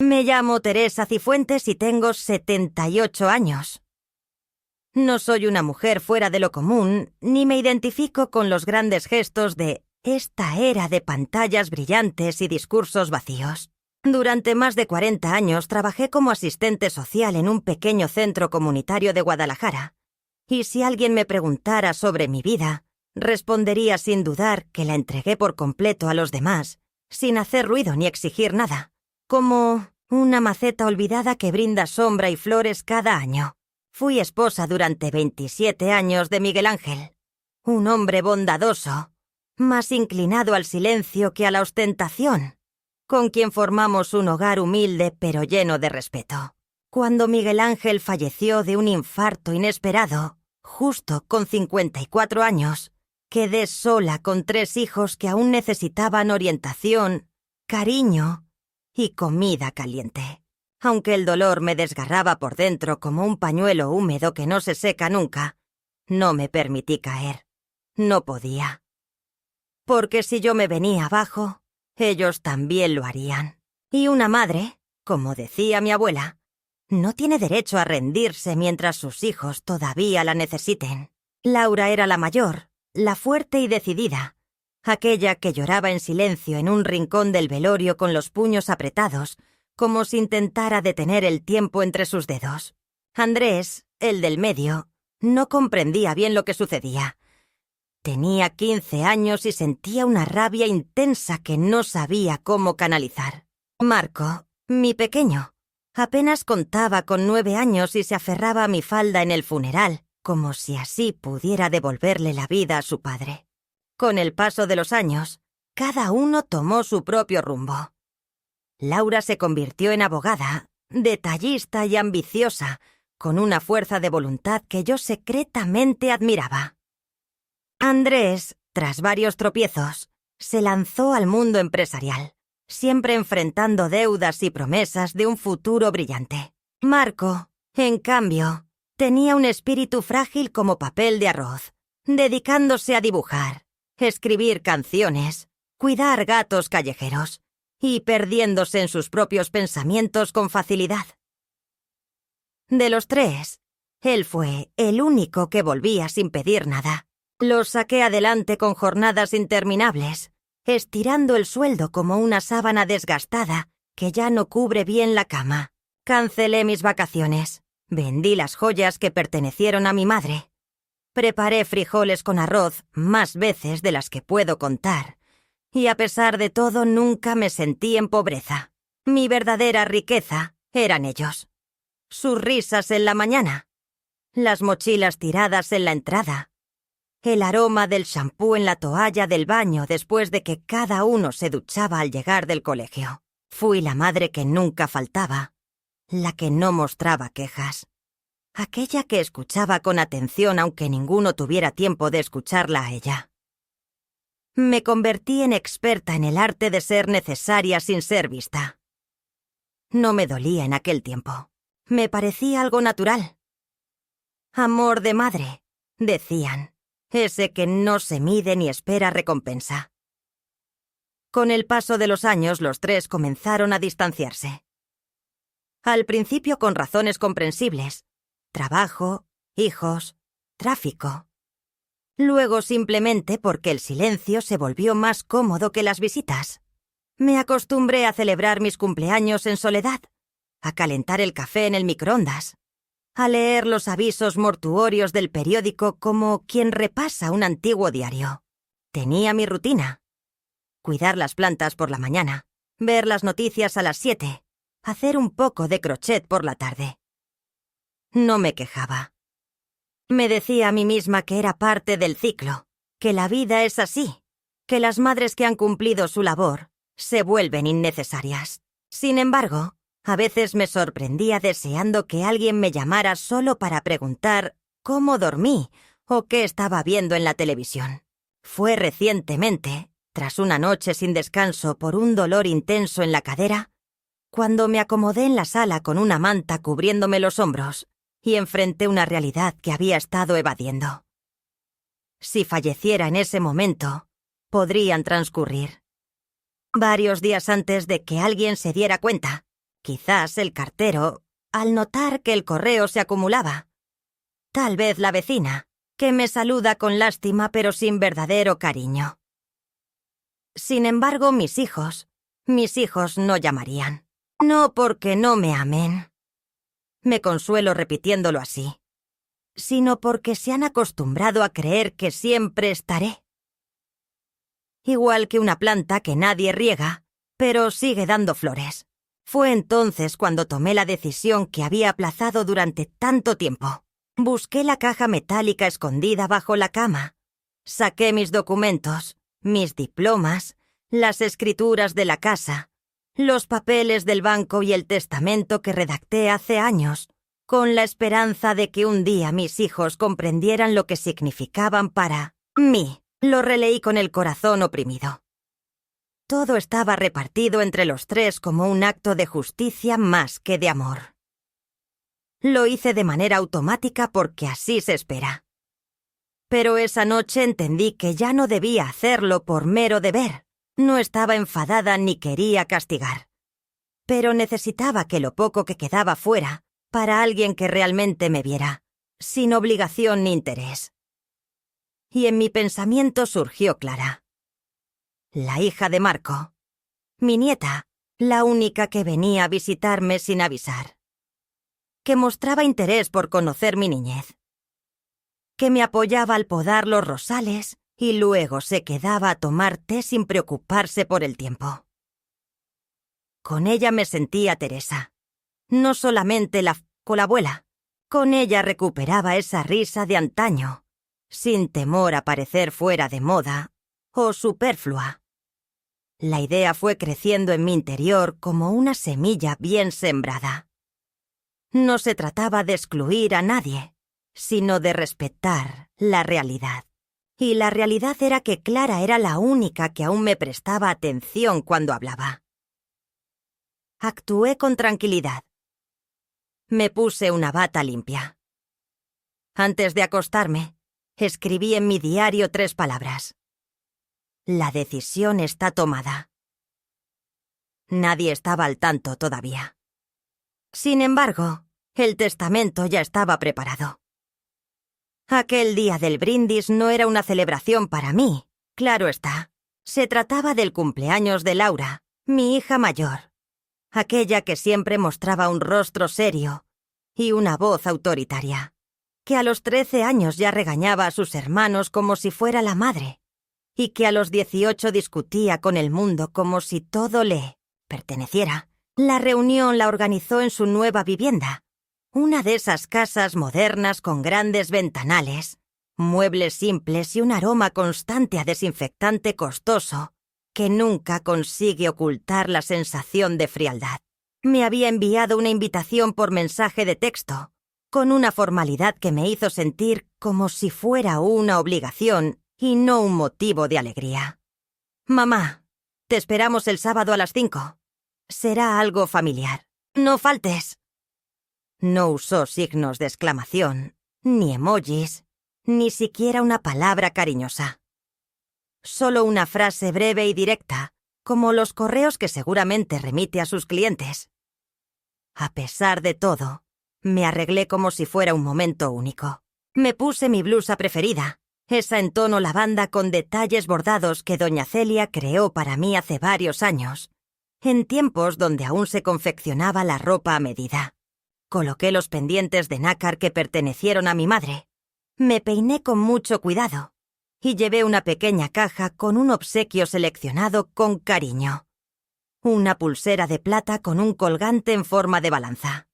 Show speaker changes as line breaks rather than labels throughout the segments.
Me llamo Teresa Cifuentes y tengo 78 años. No soy una mujer fuera de lo común, ni me identifico con los grandes gestos de esta era de pantallas brillantes y discursos vacíos. Durante más de 40 años trabajé como asistente social en un pequeño centro comunitario de Guadalajara, y si alguien me preguntara sobre mi vida, respondería sin dudar que la entregué por completo a los demás, sin hacer ruido ni exigir nada, como una maceta olvidada que brinda sombra y flores cada año. Fui esposa durante 27 años de Miguel Ángel, un hombre bondadoso, más inclinado al silencio que a la ostentación, con quien formamos un hogar humilde pero lleno de respeto. Cuando Miguel Ángel falleció de un infarto inesperado, justo con 54 años, quedé sola con 3 hijos que aún necesitaban orientación, cariño y comida caliente. Aunque el dolor me desgarraba por dentro como un pañuelo húmedo que no se seca nunca, no me permití caer. No podía. Porque si yo me venía abajo, ellos también lo harían. Y una madre, como decía mi abuela, no tiene derecho a rendirse mientras sus hijos todavía la necesiten. Laura era la mayor, la fuerte y decidida, aquella que lloraba en silencio en un rincón del velorio con los puños apretados, como si intentara detener el tiempo entre sus dedos. Andrés, el del medio, no comprendía bien lo que sucedía. Tenía 15 años y sentía una rabia intensa que no sabía cómo canalizar. Marco, mi pequeño, apenas contaba con 9 años y se aferraba a mi falda en el funeral, como si así pudiera devolverle la vida a su padre. Con el paso de los años, cada uno tomó su propio rumbo. Laura se convirtió en abogada, detallista y ambiciosa, con una fuerza de voluntad que yo secretamente admiraba. Andrés, tras varios tropiezos, se lanzó al mundo empresarial, siempre enfrentando deudas y promesas de un futuro brillante. Marco, en cambio, tenía un espíritu frágil como papel de arroz, dedicándose a dibujar, escribir canciones, cuidar gatos callejeros y perdiéndose en sus propios pensamientos con facilidad. De los 3, él fue el único que volvía sin pedir nada. Los saqué adelante con jornadas interminables, estirando el sueldo como una sábana desgastada que ya no cubre bien la cama. Cancelé mis vacaciones, vendí las joyas que pertenecieron a mi madre. Preparé frijoles con arroz más veces de las que puedo contar, y a pesar de todo nunca me sentí en pobreza. Mi verdadera riqueza eran ellos. Sus risas en la mañana, las mochilas tiradas en la entrada, el aroma del champú en la toalla del baño después de que cada uno se duchaba al llegar del colegio. Fui la madre que nunca faltaba, la que no mostraba quejas, aquella que escuchaba con atención aunque ninguno tuviera tiempo de escucharla a ella. Me convertí en experta en el arte de ser necesaria sin ser vista. No me dolía en aquel tiempo. Me parecía algo natural. Amor de madre, decían. Ese que no se mide ni espera recompensa. Con el paso de los años, los 3 comenzaron a distanciarse. Al principio con razones comprensibles: trabajo, hijos, tráfico. Luego simplemente porque el silencio se volvió más cómodo que las visitas. Me acostumbré a celebrar mis cumpleaños en soledad, a calentar el café en el microondas, a leer los avisos mortuorios del periódico como quien repasa un antiguo diario. Tenía mi rutina: cuidar las plantas por la mañana, ver las noticias a las 7, hacer un poco de crochet por la tarde. No me quejaba. Me decía a mí misma que era parte del ciclo, que la vida es así, que las madres que han cumplido su labor se vuelven innecesarias. Sin embargo, a veces me sorprendía deseando que alguien me llamara solo para preguntar cómo dormí o qué estaba viendo en la televisión. Fue recientemente, tras una noche sin descanso por un dolor intenso en la cadera, cuando me acomodé en la sala con una manta cubriéndome los hombros y enfrenté una realidad que había estado evadiendo. Si falleciera en ese momento, podrían transcurrir varios días antes de que alguien se diera cuenta. Quizás el cartero, al notar que el correo se acumulaba. Tal vez la vecina, que me saluda con lástima pero sin verdadero cariño. Sin embargo, mis hijos no llamarían. No porque no me amen. Me consuelo repitiéndolo así, sino porque se han acostumbrado a creer que siempre estaré. Igual que una planta que nadie riega, pero sigue dando flores. Fue entonces cuando tomé la decisión que había aplazado durante tanto tiempo. Busqué la caja metálica escondida bajo la cama. Saqué mis documentos, mis diplomas, las escrituras de la casa, los papeles del banco y el testamento que redacté hace años, con la esperanza de que un día mis hijos comprendieran lo que significaban para mí. Lo releí con el corazón oprimido. Todo estaba repartido entre los tres como un acto de justicia más que de amor. Lo hice de manera automática porque así se espera. Pero esa noche entendí que ya no debía hacerlo por mero deber. No estaba enfadada ni quería castigar. Pero necesitaba que lo poco que quedaba fuera para alguien que realmente me viera, sin obligación ni interés. Y en mi pensamiento surgió Clara, la hija de Marco, mi nieta, la única que venía a visitarme sin avisar, que mostraba interés por conocer mi niñez, que me apoyaba al podar los rosales y luego se quedaba a tomar té sin preocuparse por el tiempo. Con ella me sentía Teresa, no solamente la abuela, con ella recuperaba esa risa de antaño, sin temor a parecer fuera de moda o superflua. La idea fue creciendo en mi interior como una semilla bien sembrada. No se trataba de excluir a nadie, sino de respetar la realidad. Y la realidad era que Clara era la única que aún me prestaba atención cuando hablaba. Actué con tranquilidad. Me puse una bata limpia. Antes de acostarme, escribí en mi diario 3 palabras. La decisión está tomada. Nadie estaba al tanto todavía. Sin embargo, el testamento ya estaba preparado. Aquel día del brindis no era una celebración para mí, claro está. Se trataba del cumpleaños de Laura, mi hija mayor, aquella que siempre mostraba un rostro serio y una voz autoritaria, que a los 13 años ya regañaba a sus hermanos como si fuera la madre, y que a los 18 discutía con el mundo como si todo le perteneciera. La reunión la organizó en su nueva vivienda, una de esas casas modernas con grandes ventanales, muebles simples y un aroma constante a desinfectante costoso que nunca consigue ocultar la sensación de frialdad. Me había enviado una invitación por mensaje de texto, con una formalidad que me hizo sentir como si fuera una obligación y no un motivo de alegría. Mamá, te esperamos el sábado a las 5. Será algo familiar. No faltes. No usó signos de exclamación, ni emojis, ni siquiera una palabra cariñosa. Solo una frase breve y directa, como los correos que seguramente remite a sus clientes. A pesar de todo, me arreglé como si fuera un momento único. Me puse mi blusa preferida, esa en tono lavanda con detalles bordados que doña Celia creó para mí hace varios años, en tiempos donde aún se confeccionaba la ropa a medida. Coloqué los pendientes de nácar que pertenecieron a mi madre. Me peiné con mucho cuidado y llevé una pequeña caja con un obsequio seleccionado con cariño. Una pulsera de plata con un colgante en forma de balanza.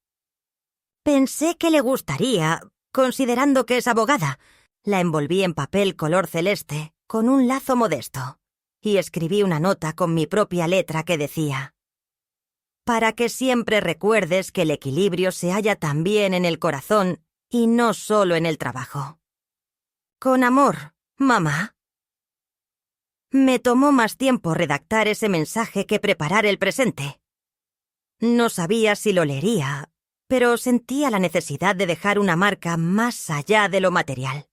Pensé que le gustaría, considerando que es abogada. La envolví en papel color celeste, con un lazo modesto, y escribí una nota con mi propia letra que decía: para que siempre recuerdes que el equilibrio se halla también en el corazón y no solo en el trabajo. Con amor, mamá. Me tomó más tiempo redactar ese mensaje que preparar el presente. No sabía si lo leería, pero sentía la necesidad de dejar una marca más allá de lo material.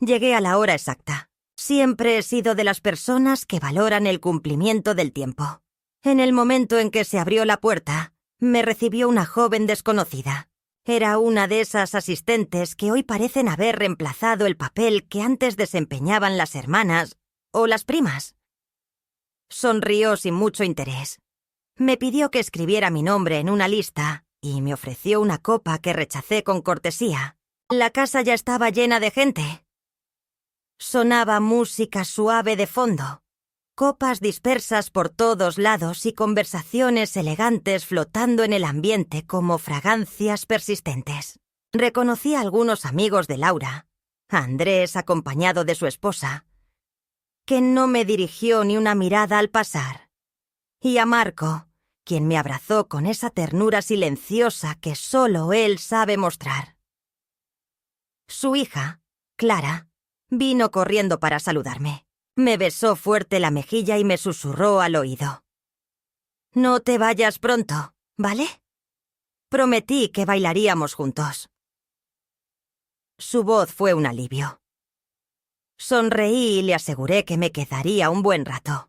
Llegué a la hora exacta. Siempre he sido de las personas que valoran el cumplimiento del tiempo. En el momento en que se abrió la puerta, me recibió una joven desconocida. Era una de esas asistentes que hoy parecen haber reemplazado el papel que antes desempeñaban las hermanas o las primas. Sonrió sin mucho interés. Me pidió que escribiera mi nombre en una lista y me ofreció una copa que rechacé con cortesía. La casa ya estaba llena de gente. Sonaba música suave de fondo, copas dispersas por todos lados y conversaciones elegantes flotando en el ambiente como fragancias persistentes. Reconocí a algunos amigos de Laura, a Andrés acompañado de su esposa, que no me dirigió ni una mirada al pasar, y a Marco, quien me abrazó con esa ternura silenciosa que solo él sabe mostrar. Su hija, Clara, vino corriendo para saludarme. Me besó fuerte la mejilla y me susurró al oído. «No te vayas pronto, ¿vale?» Prometí que bailaríamos juntos. Su voz fue un alivio. Sonreí y le aseguré que me quedaría un buen rato.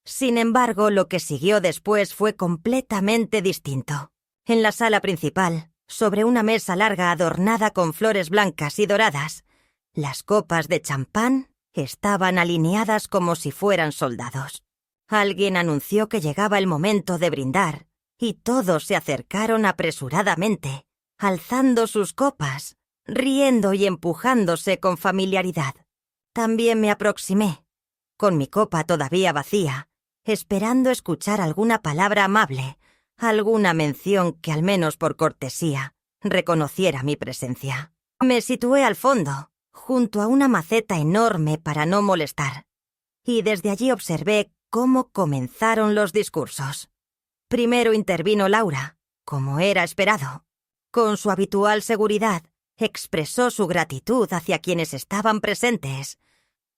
Sin embargo, lo que siguió después fue completamente distinto. En la sala principal, sobre una mesa larga adornada con flores blancas y doradas, las copas de champán estaban alineadas como si fueran soldados. Alguien anunció que llegaba el momento de brindar, y todos se acercaron apresuradamente, alzando sus copas, riendo y empujándose con familiaridad. También me aproximé, con mi copa todavía vacía, esperando escuchar alguna palabra amable, alguna mención que al menos por cortesía reconociera mi presencia. Me situé al fondo, junto a una maceta enorme para no molestar, y desde allí observé cómo comenzaron los discursos. Primero intervino Laura, como era esperado. Con su habitual seguridad, expresó su gratitud hacia quienes estaban presentes,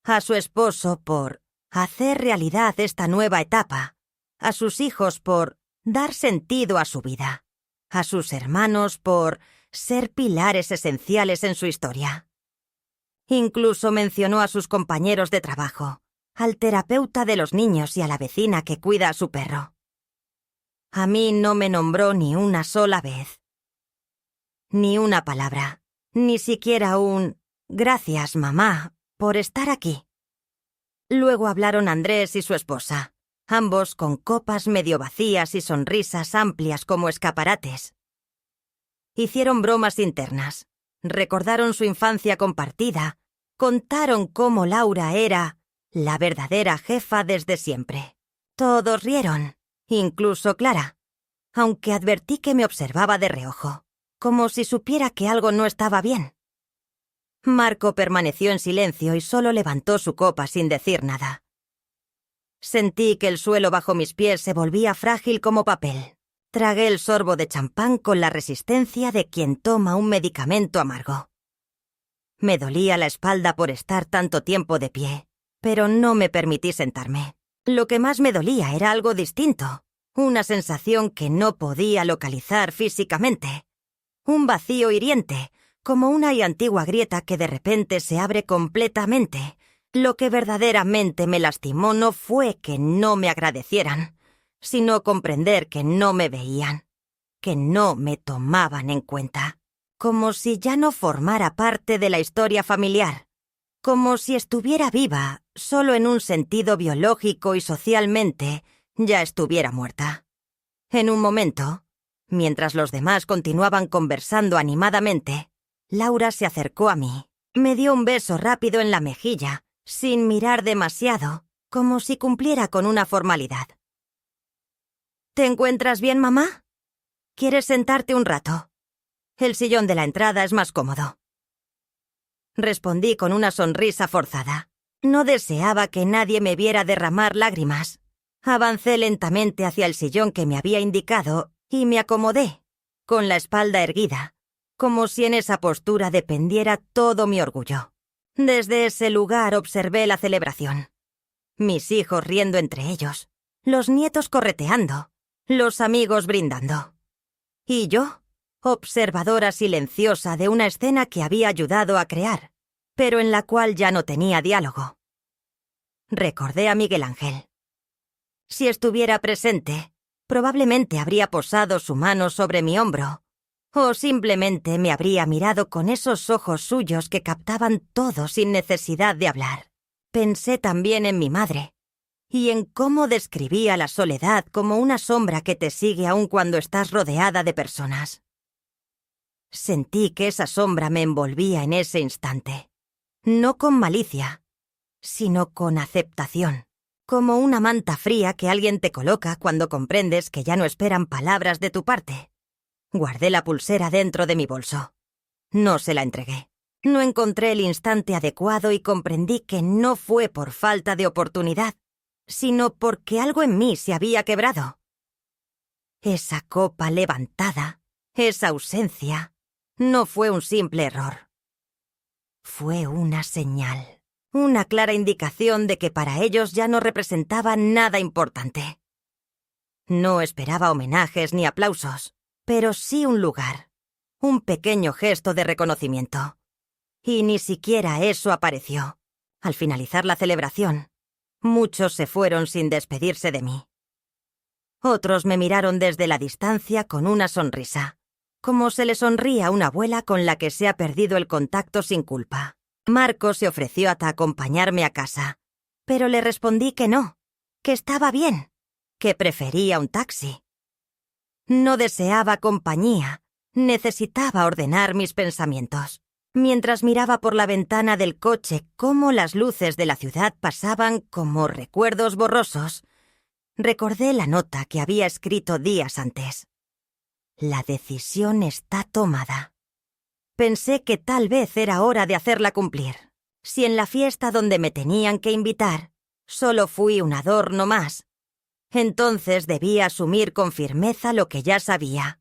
a su esposo por hacer realidad esta nueva etapa, a sus hijos por dar sentido a su vida, a sus hermanos por ser pilares esenciales en su historia. Incluso mencionó a sus compañeros de trabajo, al terapeuta de los niños y a la vecina que cuida a su perro. A mí no me nombró ni una sola vez. Ni una palabra, ni siquiera un «gracias, mamá, por estar aquí». Luego hablaron Andrés y su esposa, ambos con copas medio vacías y sonrisas amplias como escaparates. Hicieron bromas internas, recordaron su infancia compartida, contaron cómo Laura era la verdadera jefa desde siempre. Todos rieron, incluso Clara, aunque advertí que me observaba de reojo, como si supiera que algo no estaba bien. Marco permaneció en silencio y solo levantó su copa sin decir nada. Sentí que el suelo bajo mis pies se volvía frágil como papel. Tragué el sorbo de champán con la resistencia de quien toma un medicamento amargo. Me dolía la espalda por estar tanto tiempo de pie, pero no me permití sentarme. Lo que más me dolía era algo distinto, una sensación que no podía localizar físicamente. Un vacío hiriente, como una y antigua grieta que de repente se abre completamente. Lo que verdaderamente me lastimó no fue que no me agradecieran, sino comprender que no me veían, que no me tomaban en cuenta, como si ya no formara parte de la historia familiar, como si estuviera viva, solo en un sentido biológico y socialmente ya estuviera muerta. En un momento, mientras los demás continuaban conversando animadamente, Laura se acercó a mí, me dio un beso rápido en la mejilla, sin mirar demasiado, como si cumpliera con una formalidad. ¿Te encuentras bien, mamá? ¿Quieres sentarte un rato? El sillón de la entrada es más cómodo. Respondí con una sonrisa forzada. No deseaba que nadie me viera derramar lágrimas. Avancé lentamente hacia el sillón que me había indicado y me acomodé, con la espalda erguida, como si en esa postura dependiera todo mi orgullo. Desde ese lugar observé la celebración. Mis hijos riendo entre ellos, los nietos correteando, los amigos brindando. Y yo, observadora silenciosa de una escena que había ayudado a crear, pero en la cual ya no tenía diálogo. Recordé a Miguel Ángel. Si estuviera presente, probablemente habría posado su mano sobre mi hombro, o simplemente me habría mirado con esos ojos suyos que captaban todo sin necesidad de hablar. Pensé también en mi madre, y en cómo describía la soledad como una sombra que te sigue aun cuando estás rodeada de personas. Sentí que esa sombra me envolvía en ese instante, no con malicia, sino con aceptación, como una manta fría que alguien te coloca cuando comprendes que ya no esperan palabras de tu parte. Guardé la pulsera dentro de mi bolso. No se la entregué. No encontré el instante adecuado y comprendí que no fue por falta de oportunidad, sino porque algo en mí se había quebrado. Esa copa levantada, esa ausencia, no fue un simple error. Fue una señal, una clara indicación de que para ellos ya no representaba nada importante. No esperaba homenajes ni aplausos, pero sí un lugar, un pequeño gesto de reconocimiento. Y ni siquiera eso apareció. Al finalizar la celebración, muchos se fueron sin despedirse de mí. Otros me miraron desde la distancia con una sonrisa, como se le sonríe a una abuela con la que se ha perdido el contacto sin culpa. Marco se ofreció a acompañarme a casa, pero le respondí que no, que estaba bien, que prefería un taxi. No deseaba compañía, necesitaba ordenar mis pensamientos. Mientras miraba por la ventana del coche cómo las luces de la ciudad pasaban como recuerdos borrosos, recordé la nota que había escrito días antes. La decisión está tomada. Pensé que tal vez era hora de hacerla cumplir. Si en la fiesta donde me tenían que invitar solo fui un adorno más, entonces debía asumir con firmeza lo que ya sabía.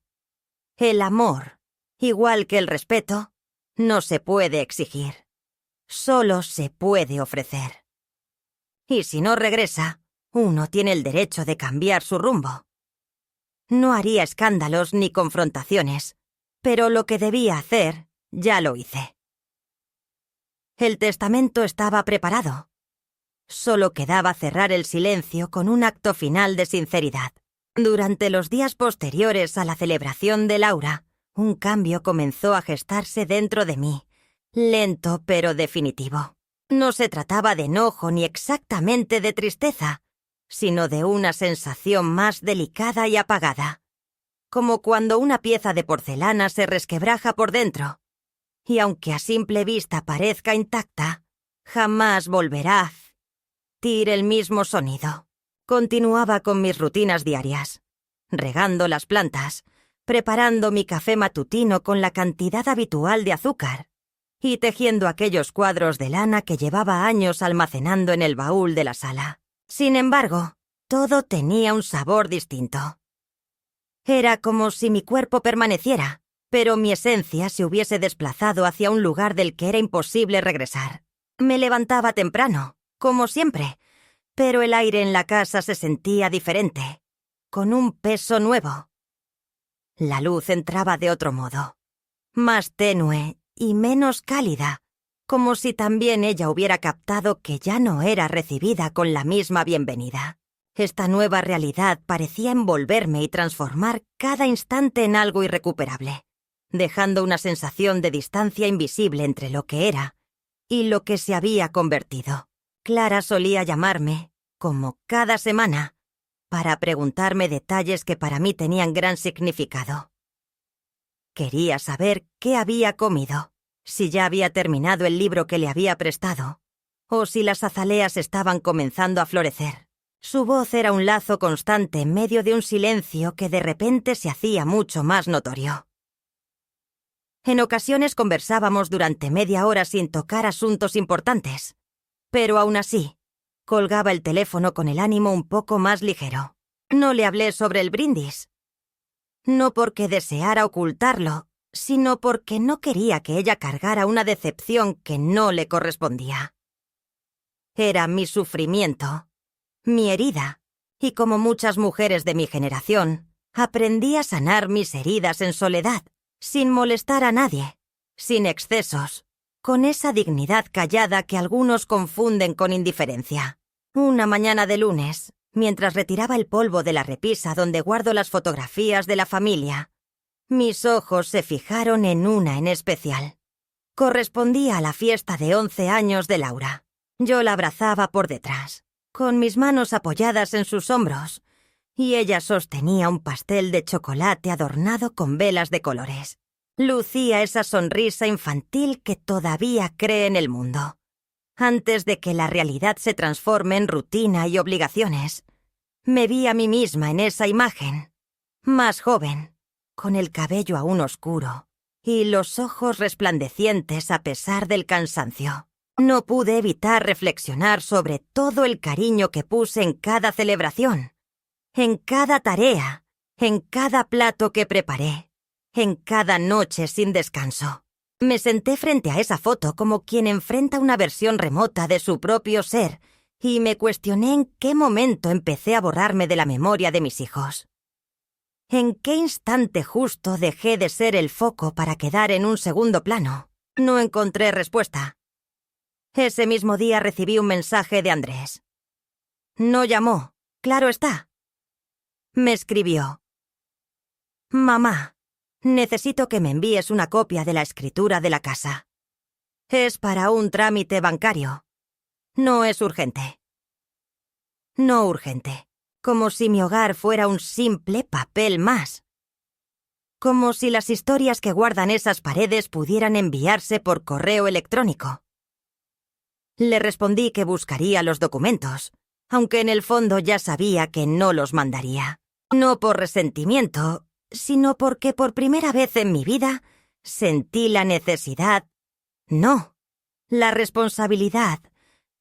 El amor, igual que el respeto, no se puede exigir. Solo se puede ofrecer. Y si no regresa, uno tiene el derecho de cambiar su rumbo. No haría escándalos ni confrontaciones, pero lo que debía hacer, ya lo hice. El testamento estaba preparado. Solo quedaba cerrar el silencio con un acto final de sinceridad. Durante los días posteriores a la celebración de Laura, un cambio comenzó a gestarse dentro de mí, lento pero definitivo. No se trataba de enojo ni exactamente de tristeza, sino de una sensación más delicada y apagada, como cuando una pieza de porcelana se resquebraja por dentro, y aunque a simple vista parezca intacta, jamás volverá a emitir el mismo sonido. Continuaba con mis rutinas diarias, regando las plantas, preparando mi café matutino con la cantidad habitual de azúcar y tejiendo aquellos cuadros de lana que llevaba años almacenando en el baúl de la sala. Sin embargo, todo tenía un sabor distinto. Era como si mi cuerpo permaneciera, pero mi esencia se hubiese desplazado hacia un lugar del que era imposible regresar. Me levantaba temprano, como siempre, pero el aire en la casa se sentía diferente, con un peso nuevo. La luz entraba de otro modo, más tenue y menos cálida, como si también ella hubiera captado que ya no era recibida con la misma bienvenida. Esta nueva realidad parecía envolverme y transformar cada instante en algo irrecuperable, dejando una sensación de distancia invisible entre lo que era y lo que se había convertido. Clara solía llamarme, como cada semana, para preguntarme detalles que para mí tenían gran significado. Quería saber qué había comido, si ya había terminado el libro que le había prestado, o si las azaleas estaban comenzando a florecer. Su voz era un lazo constante en medio de un silencio que de repente se hacía mucho más notorio. En ocasiones conversábamos durante media hora sin tocar asuntos importantes, pero aún así, colgaba el teléfono con el ánimo un poco más ligero. No le hablé sobre el brindis. No porque deseara ocultarlo, sino porque no quería que ella cargara una decepción que no le correspondía. Era mi sufrimiento, mi herida, y como muchas mujeres de mi generación, aprendí a sanar mis heridas en soledad, sin molestar a nadie, sin excesos, con esa dignidad callada que algunos confunden con indiferencia. Una mañana de lunes, mientras retiraba el polvo de la repisa donde guardo las fotografías de la familia, mis ojos se fijaron en una en especial. Correspondía a la fiesta de 11 años de Laura. Yo la abrazaba por detrás, con mis manos apoyadas en sus hombros, y ella sostenía un pastel de chocolate adornado con velas de colores. Lucía esa sonrisa infantil que todavía cree en el mundo. Antes de que la realidad se transforme en rutina y obligaciones, me vi a mí misma en esa imagen, más joven, con el cabello aún oscuro y los ojos resplandecientes a pesar del cansancio. No pude evitar reflexionar sobre todo el cariño que puse en cada celebración, en cada tarea, en cada plato que preparé, en cada noche sin descanso. Me senté frente a esa foto como quien enfrenta una versión remota de su propio ser y me cuestioné en qué momento empecé a borrarme de la memoria de mis hijos. ¿En qué instante justo dejé de ser el foco para quedar en un segundo plano? No encontré respuesta. Ese mismo día recibí un mensaje de Andrés. No llamó, claro está. Me escribió: «Mamá, necesito que me envíes una copia de la escritura de la casa. Es para un trámite bancario. No es urgente». No urgente. Como si mi hogar fuera un simple papel más. Como si las historias que guardan esas paredes pudieran enviarse por correo electrónico. Le respondí que buscaría los documentos, aunque en el fondo ya sabía que no los mandaría. No por resentimiento, sino porque por primera vez en mi vida sentí la necesidad, no, la responsabilidad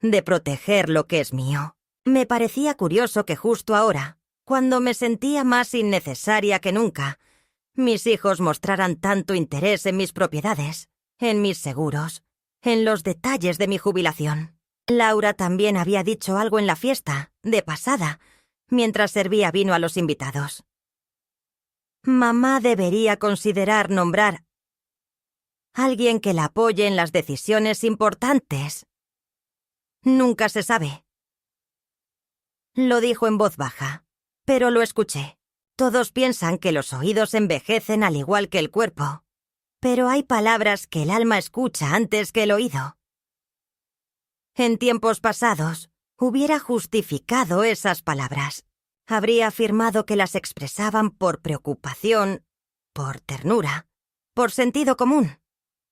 de proteger lo que es mío. Me parecía curioso que justo ahora, cuando me sentía más innecesaria que nunca, mis hijos mostraran tanto interés en mis propiedades, en mis seguros, en los detalles de mi jubilación. Laura también había dicho algo en la fiesta, de pasada, mientras servía vino a los invitados. Mamá debería considerar nombrar a alguien que la apoye en las decisiones importantes. Nunca se sabe. Lo dijo en voz baja, pero lo escuché. Todos piensan que los oídos envejecen al igual que el cuerpo, pero hay palabras que el alma escucha antes que el oído. En tiempos pasados, hubiera justificado esas palabras. Habría afirmado que las expresaban por preocupación, por ternura, por sentido común.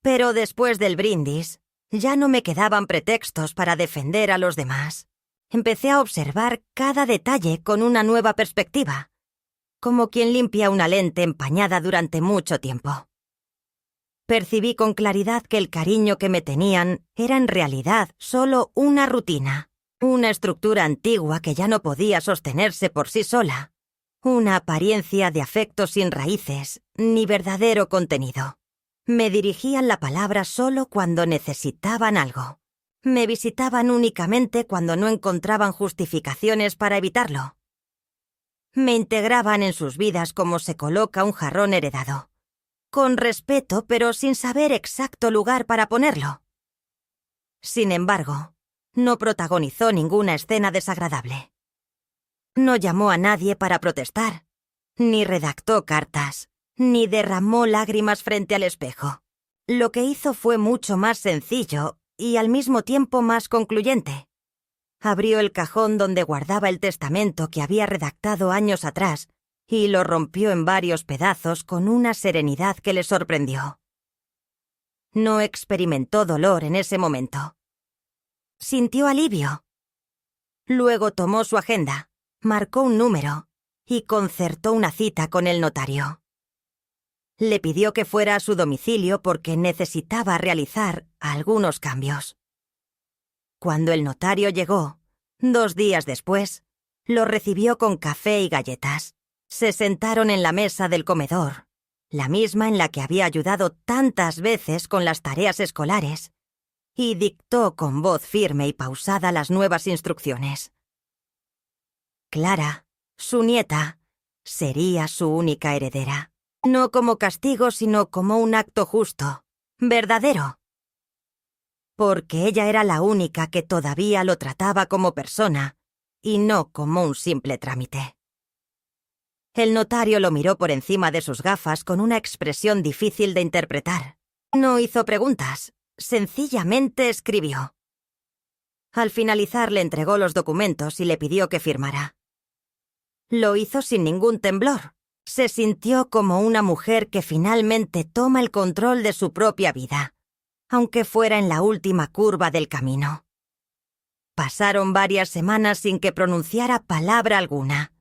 Pero después del brindis, ya no me quedaban pretextos para defender a los demás. Empecé a observar cada detalle con una nueva perspectiva, como quien limpia una lente empañada durante mucho tiempo. Percibí con claridad que el cariño que me tenían era en realidad solo una rutina, una estructura antigua que ya no podía sostenerse por sí sola, una apariencia de afecto sin raíces ni verdadero contenido. Me dirigían la palabra solo cuando necesitaban algo. Me visitaban únicamente cuando no encontraban justificaciones para evitarlo. Me integraban en sus vidas como se coloca un jarrón heredado, con respeto pero sin saber exacto lugar para ponerlo. Sin embargo, no protagonizó ninguna escena desagradable. No llamó a nadie para protestar, ni redactó cartas, ni derramó lágrimas frente al espejo. Lo que hizo fue mucho más sencillo y al mismo tiempo más concluyente. Abrió el cajón donde guardaba el testamento que había redactado años atrás y lo rompió en varios pedazos con una serenidad que le sorprendió. No experimentó dolor en ese momento. Sintió alivio. Luego tomó su agenda, marcó un número y concertó una cita con el notario. Le pidió que fuera a su domicilio porque necesitaba realizar algunos cambios. Cuando el notario llegó, 2 días después, lo recibió con café y galletas. Se sentaron en la mesa del comedor, la misma en la que había ayudado tantas veces con las tareas escolares, y dictó con voz firme y pausada las nuevas instrucciones. Clara, su nieta, sería su única heredera. No como castigo, sino como un acto justo, verdadero. Porque ella era la única que todavía lo trataba como persona y no como un simple trámite. El notario lo miró por encima de sus gafas con una expresión difícil de interpretar. No hizo preguntas, sencillamente escribió. Al finalizar le entregó los documentos y le pidió que firmara. Lo hizo sin ningún temblor. Se sintió como una mujer que finalmente toma el control de su propia vida, aunque fuera en la última curva del camino. Pasaron varias semanas sin que pronunciara palabra alguna.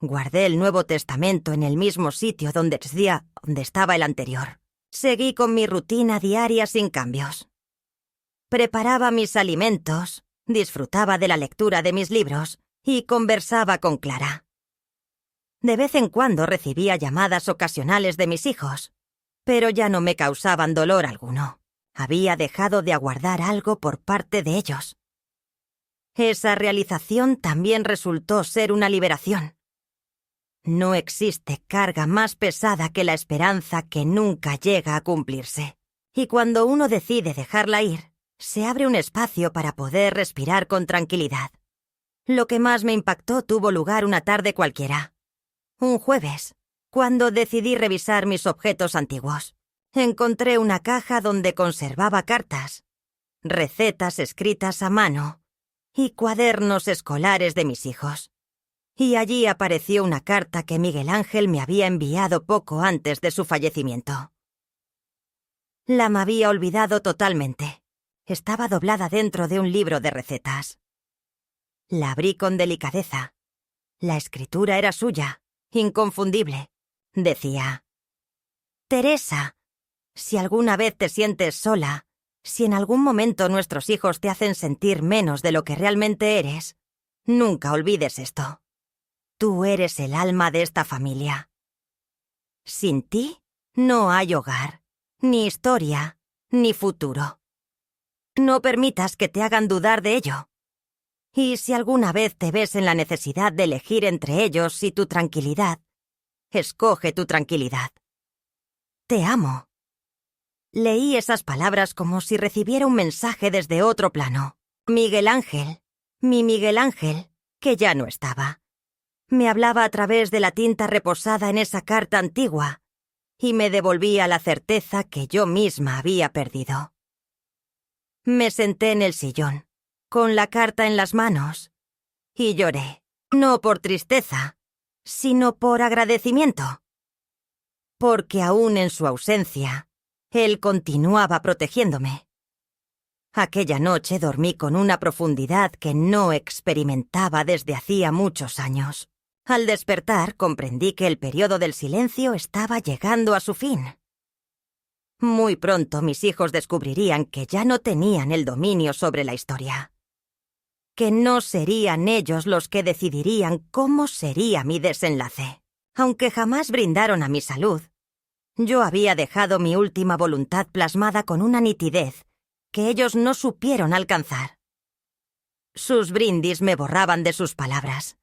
Guardé el Nuevo Testamento en el mismo sitio donde estaba el anterior. Seguí con mi rutina diaria sin cambios. Preparaba mis alimentos, disfrutaba de la lectura de mis libros y conversaba con Clara. De vez en cuando recibía llamadas ocasionales de mis hijos, pero ya no me causaban dolor alguno. Había dejado de aguardar algo por parte de ellos. Esa realización también resultó ser una liberación. No existe carga más pesada que la esperanza que nunca llega a cumplirse. Y cuando uno decide dejarla ir, se abre un espacio para poder respirar con tranquilidad. Lo que más me impactó tuvo lugar una tarde cualquiera. Un jueves, cuando decidí revisar mis objetos antiguos. Encontré una caja donde conservaba cartas, recetas escritas a mano y cuadernos escolares de mis hijos. Y allí apareció una carta que Miguel Ángel me había enviado poco antes de su fallecimiento. La me había olvidado totalmente. Estaba doblada dentro de un libro de recetas. La abrí con delicadeza. La escritura era suya, inconfundible. Decía: Teresa, si alguna vez te sientes sola, si en algún momento nuestros hijos te hacen sentir menos de lo que realmente eres, nunca olvides esto. Tú eres el alma de esta familia. Sin ti, no hay hogar, ni historia, ni futuro. No permitas que te hagan dudar de ello. Y si alguna vez te ves en la necesidad de elegir entre ellos y tu tranquilidad, escoge tu tranquilidad. Te amo. Leí esas palabras como si recibiera un mensaje desde otro plano. Miguel Ángel, mi Miguel Ángel, que ya no estaba. Me hablaba a través de la tinta reposada en esa carta antigua y me devolvía la certeza que yo misma había perdido. Me senté en el sillón, con la carta en las manos, y lloré, no por tristeza, sino por agradecimiento. Porque aún en su ausencia, él continuaba protegiéndome. Aquella noche dormí con una profundidad que no experimentaba desde hacía muchos años. Al despertar comprendí que el periodo del silencio estaba llegando a su fin. Muy pronto mis hijos descubrirían que ya no tenían el dominio sobre la historia. Que no serían ellos los que decidirían cómo sería mi desenlace. Aunque jamás brindaron a mi salud, yo había dejado mi última voluntad plasmada con una nitidez que ellos no supieron alcanzar. Sus brindis me borraban de sus palabras,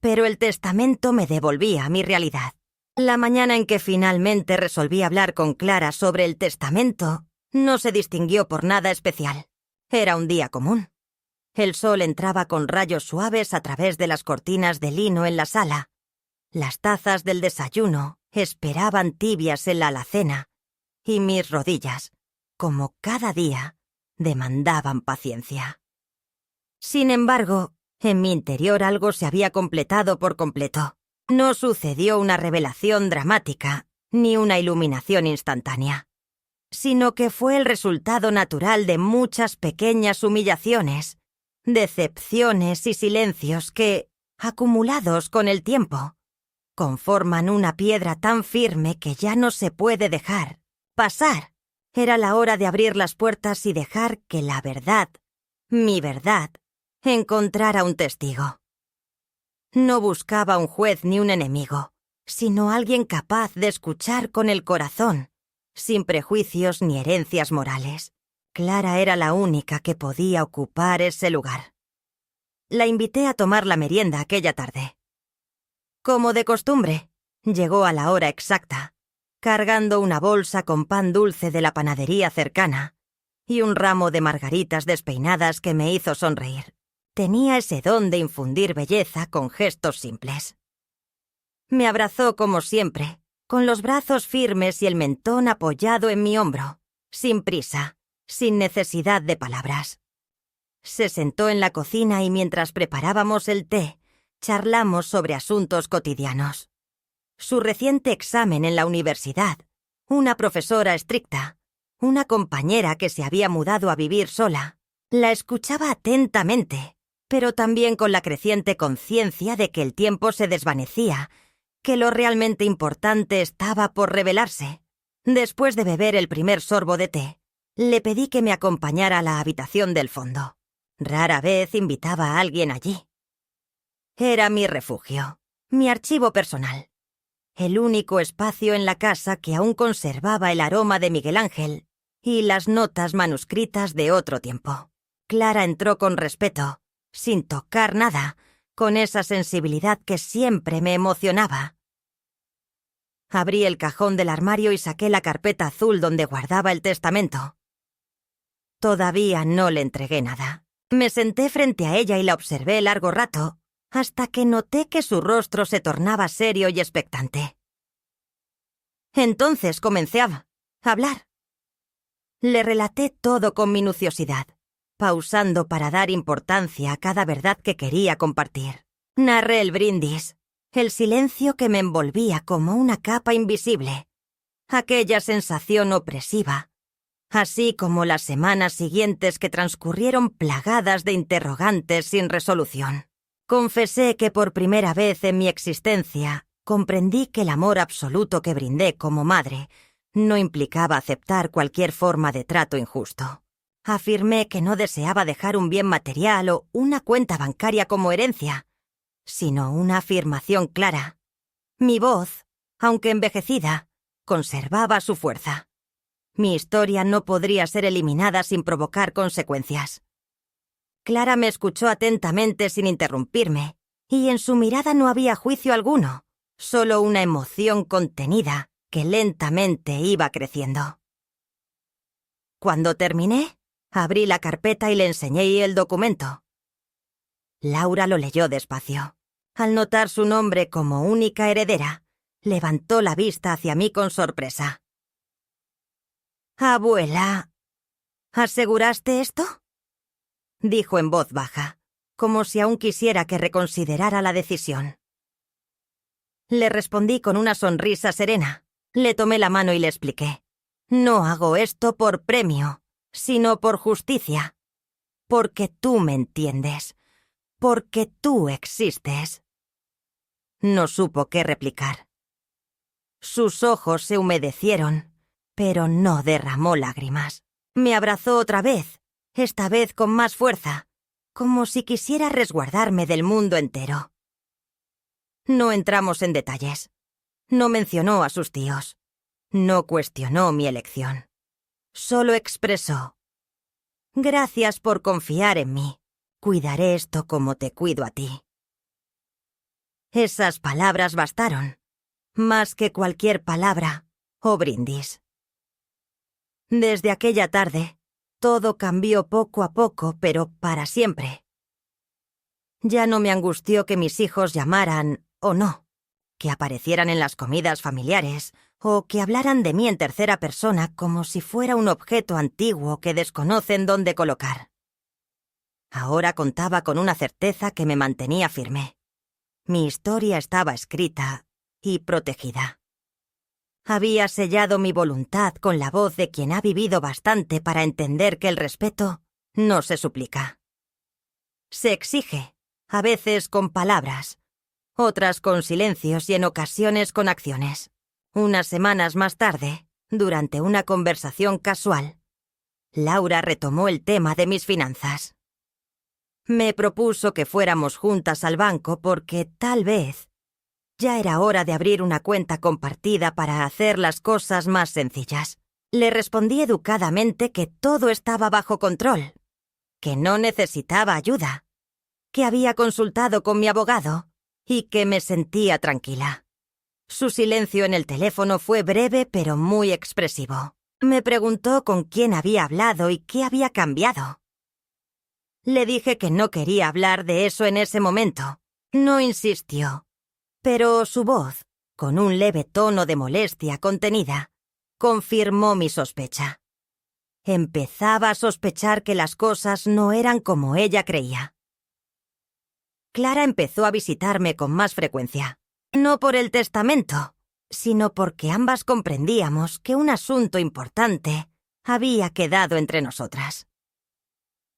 pero el testamento me devolvía mi realidad. La mañana en que finalmente resolví hablar con Clara sobre el testamento no se distinguió por nada especial. Era un día común. El sol entraba con rayos suaves a través de las cortinas de lino en la sala. Las tazas del desayuno esperaban tibias en la alacena y mis rodillas, como cada día, demandaban paciencia. Sin embargo, en mi interior algo se había completado por completo. No sucedió una revelación dramática, ni una iluminación instantánea, sino que fue el resultado natural de muchas pequeñas humillaciones, decepciones y silencios que, acumulados con el tiempo, conforman una piedra tan firme que ya no se puede dejar pasar. Era la hora de abrir las puertas y dejar que la verdad, mi verdad, encontrara un testigo. No buscaba un juez ni un enemigo, sino alguien capaz de escuchar con el corazón, sin prejuicios ni herencias morales. Clara era la única que podía ocupar ese lugar. La invité a tomar la merienda aquella tarde. Como de costumbre, llegó a la hora exacta, cargando una bolsa con pan dulce de la panadería cercana y un ramo de margaritas despeinadas que me hizo sonreír. Tenía ese don de infundir belleza con gestos simples. Me abrazó como siempre, con los brazos firmes y el mentón apoyado en mi hombro, sin prisa, sin necesidad de palabras. Se sentó en la cocina y mientras preparábamos el té, charlamos sobre asuntos cotidianos. Su reciente examen en la universidad, una profesora estricta, una compañera que se había mudado a vivir sola. La escuchaba atentamente, pero también con la creciente conciencia de que el tiempo se desvanecía, que lo realmente importante estaba por revelarse. Después de beber el primer sorbo de té, le pedí que me acompañara a la habitación del fondo. Rara vez invitaba a alguien allí. Era mi refugio, mi archivo personal. El único espacio en la casa que aún conservaba el aroma de Miguel Ángel y las notas manuscritas de otro tiempo. Clara entró con respeto, sin tocar nada, con esa sensibilidad que siempre me emocionaba. Abrí el cajón del armario y saqué la carpeta azul donde guardaba el testamento. Todavía no le entregué nada. Me senté frente a ella y la observé largo rato, hasta que noté que su rostro se tornaba serio y expectante. Entonces comencé a hablar. Le relaté todo con minuciosidad, pausando para dar importancia a cada verdad que quería compartir. Narré el brindis, el silencio que me envolvía como una capa invisible, aquella sensación opresiva, así como las semanas siguientes que transcurrieron plagadas de interrogantes sin resolución. Confesé que por primera vez en mi existencia comprendí que el amor absoluto que brindé como madre no implicaba aceptar cualquier forma de trato injusto. Afirmé que no deseaba dejar un bien material o una cuenta bancaria como herencia, sino una afirmación clara. Mi voz, aunque envejecida, conservaba su fuerza. Mi historia no podría ser eliminada sin provocar consecuencias. Clara me escuchó atentamente sin interrumpirme, y en su mirada no había juicio alguno, solo una emoción contenida que lentamente iba creciendo. Cuando terminé, abrí la carpeta y le enseñé el documento. Laura lo leyó despacio. Al notar su nombre como única heredera, levantó la vista hacia mí con sorpresa. «Abuela, ¿aseguraste esto?», dijo en voz baja, como si aún quisiera que reconsiderara la decisión. Le respondí con una sonrisa serena. Le tomé la mano y le expliqué. No hago esto por premio, sino por justicia. Porque tú me entiendes. Porque tú existes. No supo qué replicar. Sus ojos se humedecieron, pero no derramó lágrimas. Me abrazó otra vez, esta vez con más fuerza, como si quisiera resguardarme del mundo entero. No entramos en detalles. No mencionó a sus tíos. No cuestionó mi elección. Solo expresó: «Gracias por confiar en mí. Cuidaré esto como te cuido a ti». Esas palabras bastaron, más que cualquier palabra o brindis. Desde aquella tarde, todo cambió poco a poco, pero para siempre. Ya no me angustió que mis hijos llamaran o no, que aparecieran en las comidas familiares o que hablaran de mí en tercera persona como si fuera un objeto antiguo que desconocen dónde colocar. Ahora contaba con una certeza que me mantenía firme. Mi historia estaba escrita y protegida. Había sellado mi voluntad con la voz de quien ha vivido bastante para entender que el respeto no se suplica. Se exige, a veces con palabras, otras con silencios y en ocasiones con acciones. Unas semanas más tarde, durante una conversación casual, Laura retomó el tema de mis finanzas. Me propuso que fuéramos juntas al banco porque, tal vez, ya era hora de abrir una cuenta compartida para hacer las cosas más sencillas. Le respondí educadamente que todo estaba bajo control, que no necesitaba ayuda, que había consultado con mi abogado y que me sentía tranquila. Su silencio en el teléfono fue breve pero muy expresivo. Me preguntó con quién había hablado y qué había cambiado. Le dije que no quería hablar de eso en ese momento. No insistió, pero su voz, con un leve tono de molestia contenida, confirmó mi sospecha. Empezaba a sospechar que las cosas no eran como ella creía. Clara empezó a visitarme con más frecuencia, no por el testamento, sino porque ambas comprendíamos que un asunto importante había quedado entre nosotras.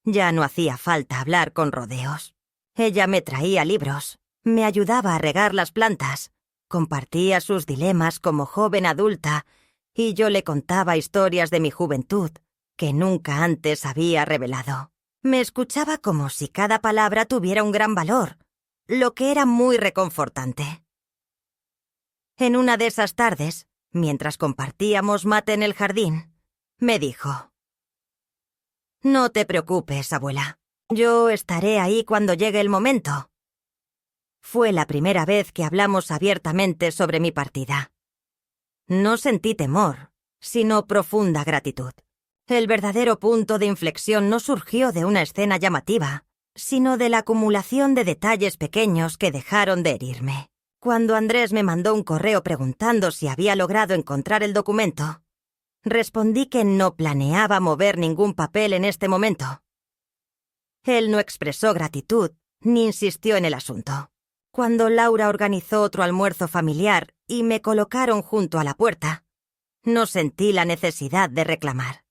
Ya no hacía falta hablar con rodeos. Ella me traía libros, me ayudaba a regar las plantas, compartía sus dilemas como joven adulta y yo le contaba historias de mi juventud que nunca antes había revelado. Me escuchaba como si cada palabra tuviera un gran valor, lo que era muy reconfortante. En una de esas tardes, mientras compartíamos mate en el jardín, me dijo: «No te preocupes, abuela. Yo estaré ahí cuando llegue el momento». Fue la primera vez que hablamos abiertamente sobre mi partida. No sentí temor, sino profunda gratitud. El verdadero punto de inflexión no surgió de una escena llamativa, sino de la acumulación de detalles pequeños que dejaron de herirme. Cuando Andrés me mandó un correo preguntando si había logrado encontrar el documento, respondí que no planeaba mover ningún papel en este momento. Él no expresó gratitud ni insistió en el asunto. Cuando Laura organizó otro almuerzo familiar y me colocaron junto a la puerta, no sentí la necesidad de reclamar.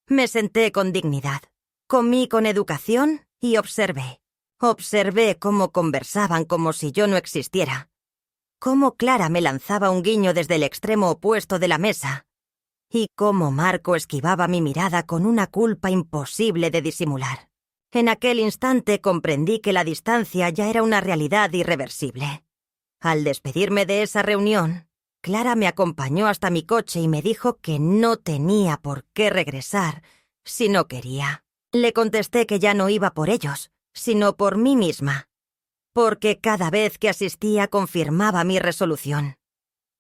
Me senté con dignidad, comí con educación y observé. Observé cómo conversaban como si yo no existiera, cómo Clara me lanzaba un guiño desde el extremo opuesto de la mesa y cómo Marco esquivaba mi mirada con una culpa imposible de disimular. En aquel instante comprendí que la distancia ya era una realidad irreversible. Al despedirme de esa reunión, Clara me acompañó hasta mi coche y me dijo que no tenía por qué regresar si no quería. Le contesté que ya no iba por ellos, sino por mí misma, porque cada vez que asistía confirmaba mi resolución,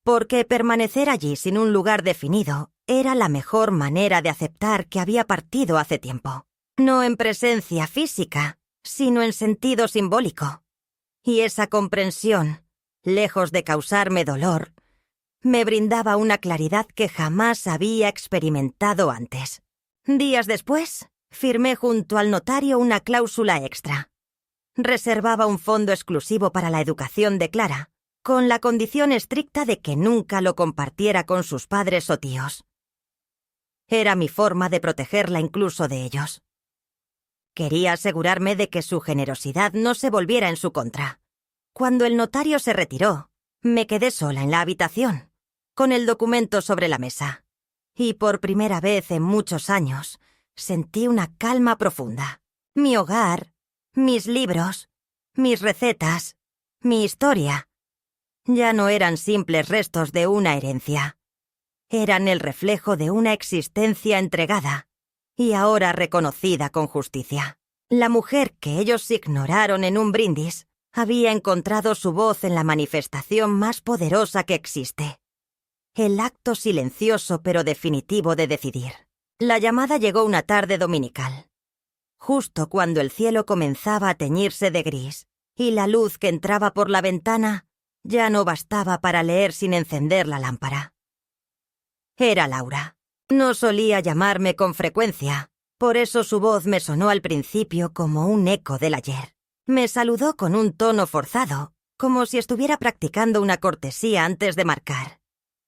porque permanecer allí sin un lugar definido era la mejor manera de aceptar que había partido hace tiempo, no en presencia física, sino en sentido simbólico. Y esa comprensión, lejos de causarme dolor, me brindaba una claridad que jamás había experimentado antes. Días después, firmé junto al notario una cláusula extra. Reservaba un fondo exclusivo para la educación de Clara, con la condición estricta de que nunca lo compartiera con sus padres o tíos. Era mi forma de protegerla incluso de ellos. Quería asegurarme de que su generosidad no se volviera en su contra. Cuando el notario se retiró, me quedé sola en la habitación, con el documento sobre la mesa. Y por primera vez en muchos años, sentí una calma profunda. Mi hogar, mis libros, mis recetas, mi historia, ya no eran simples restos de una herencia. Eran el reflejo de una existencia entregada y ahora reconocida con justicia. La mujer que ellos ignoraron en un brindis había encontrado su voz en la manifestación más poderosa que existe. El acto silencioso pero definitivo de decidir. La llamada llegó una tarde dominical, justo cuando el cielo comenzaba a teñirse de gris y la luz que entraba por la ventana ya no bastaba para leer sin encender la lámpara. Era Laura. No solía llamarme con frecuencia, por eso su voz me sonó al principio como un eco del ayer. Me saludó con un tono forzado, como si estuviera practicando una cortesía antes de marcar.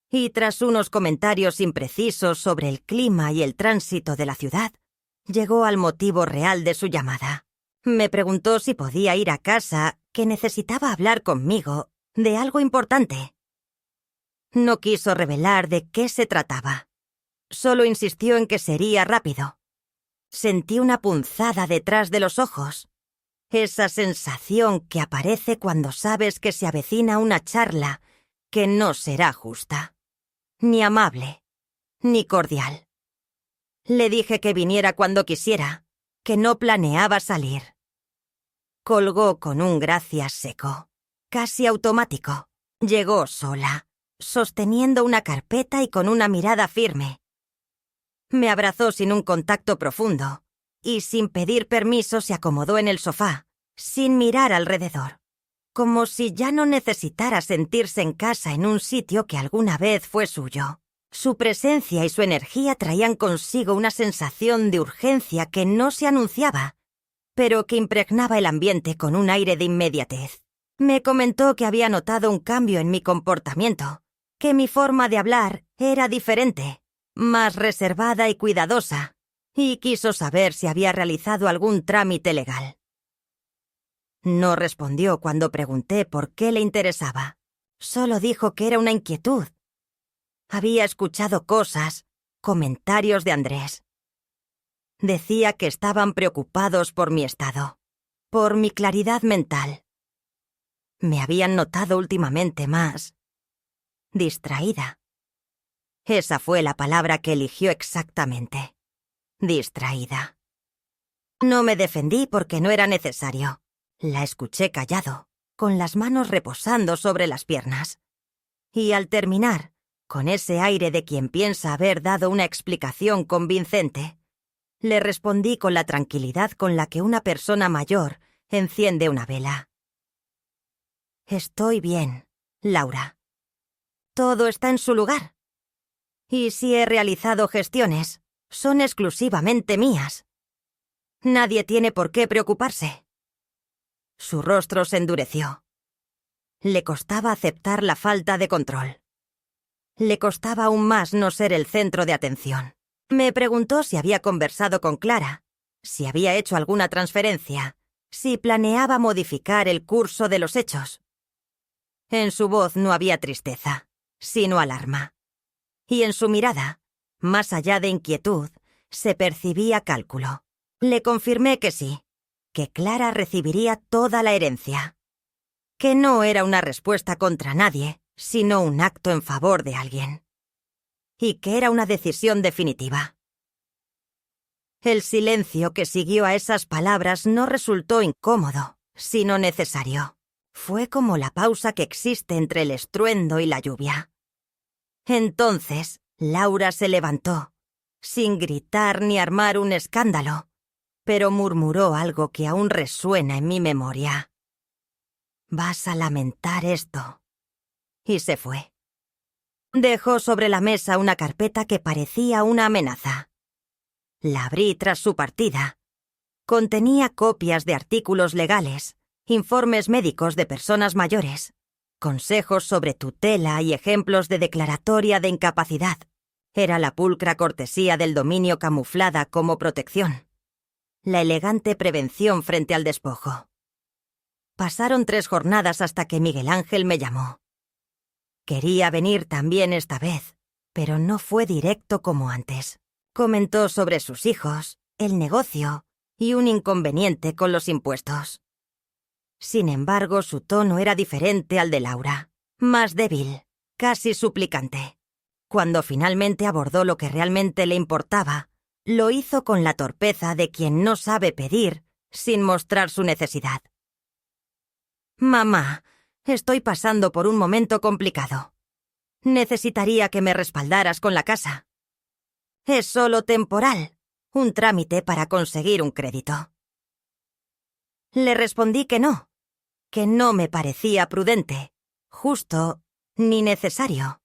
Y tras unos comentarios imprecisos sobre el clima y el tránsito de la ciudad, llegó al motivo real de su llamada. Me preguntó si podía ir a casa, que necesitaba hablar conmigo de algo importante. No quiso revelar de qué se trataba. Solo insistió en que sería rápido. Sentí una punzada detrás de los ojos. Esa sensación que aparece cuando sabes que se avecina una charla que no será justa, ni amable, ni cordial. Le dije que viniera cuando quisiera, que no planeaba salir. Colgó con un gracias seco, casi automático. Llegó sola, sosteniendo una carpeta y con una mirada firme. Me abrazó sin un contacto profundo, y sin pedir permiso se acomodó en el sofá, sin mirar alrededor, como si ya no necesitara sentirse en casa en un sitio que alguna vez fue suyo. Su presencia y su energía traían consigo una sensación de urgencia que no se anunciaba, pero que impregnaba el ambiente con un aire de inmediatez. Me comentó que había notado un cambio en mi comportamiento, que mi forma de hablar era diferente, más reservada y cuidadosa, y quiso saber si había realizado algún trámite legal. No respondió cuando pregunté por qué le interesaba. Solo dijo que era una inquietud. Había escuchado cosas, comentarios de Andrés. Decía que estaban preocupados por mi estado, por mi claridad mental. Me habían notado últimamente más distraída. Esa fue la palabra que eligió exactamente. Distraída. No me defendí porque no era necesario. La escuché callado, con las manos reposando sobre las piernas. Y al terminar, con ese aire de quien piensa haber dado una explicación convincente, le respondí con la tranquilidad con la que una persona mayor enciende una vela. Estoy bien, Laura. Todo está en su lugar. Y si he realizado gestiones, son exclusivamente mías. Nadie tiene por qué preocuparse. Su rostro se endureció. Le costaba aceptar la falta de control. Le costaba aún más no ser el centro de atención. Me preguntó si había conversado con Clara, si había hecho alguna transferencia, si planeaba modificar el curso de los hechos. En su voz no había tristeza, sino alarma. Y en su mirada, más allá de inquietud, se percibía cálculo. Le confirmé que sí, que Clara recibiría toda la herencia. Que no era una respuesta contra nadie, sino un acto en favor de alguien. Y que era una decisión definitiva. El silencio que siguió a esas palabras no resultó incómodo, sino necesario. Fue como la pausa que existe entre el estruendo y la lluvia. Entonces, Laura se levantó, sin gritar ni armar un escándalo, pero murmuró algo que aún resuena en mi memoria. «Vas a lamentar esto». Y se fue. Dejó sobre la mesa una carpeta que parecía una amenaza. La abrí tras su partida. Contenía copias de artículos legales, informes médicos de personas mayores, consejos sobre tutela y ejemplos de declaratoria de incapacidad. Era la pulcra cortesía del dominio camuflada como protección. La elegante prevención frente al despojo. Pasaron 3 jornadas hasta que Miguel Ángel me llamó. Quería venir también esta vez, pero no fue directo como antes. Comentó sobre sus hijos, el negocio y un inconveniente con los impuestos. Sin embargo, su tono era diferente al de Laura, más débil, casi suplicante. Cuando finalmente abordó lo que realmente le importaba, lo hizo con la torpeza de quien no sabe pedir sin mostrar su necesidad. «Mamá, estoy pasando por un momento complicado. Necesitaría que me respaldaras con la casa. Es solo temporal, un trámite para conseguir un crédito». Le respondí que no me parecía prudente, justo ni necesario.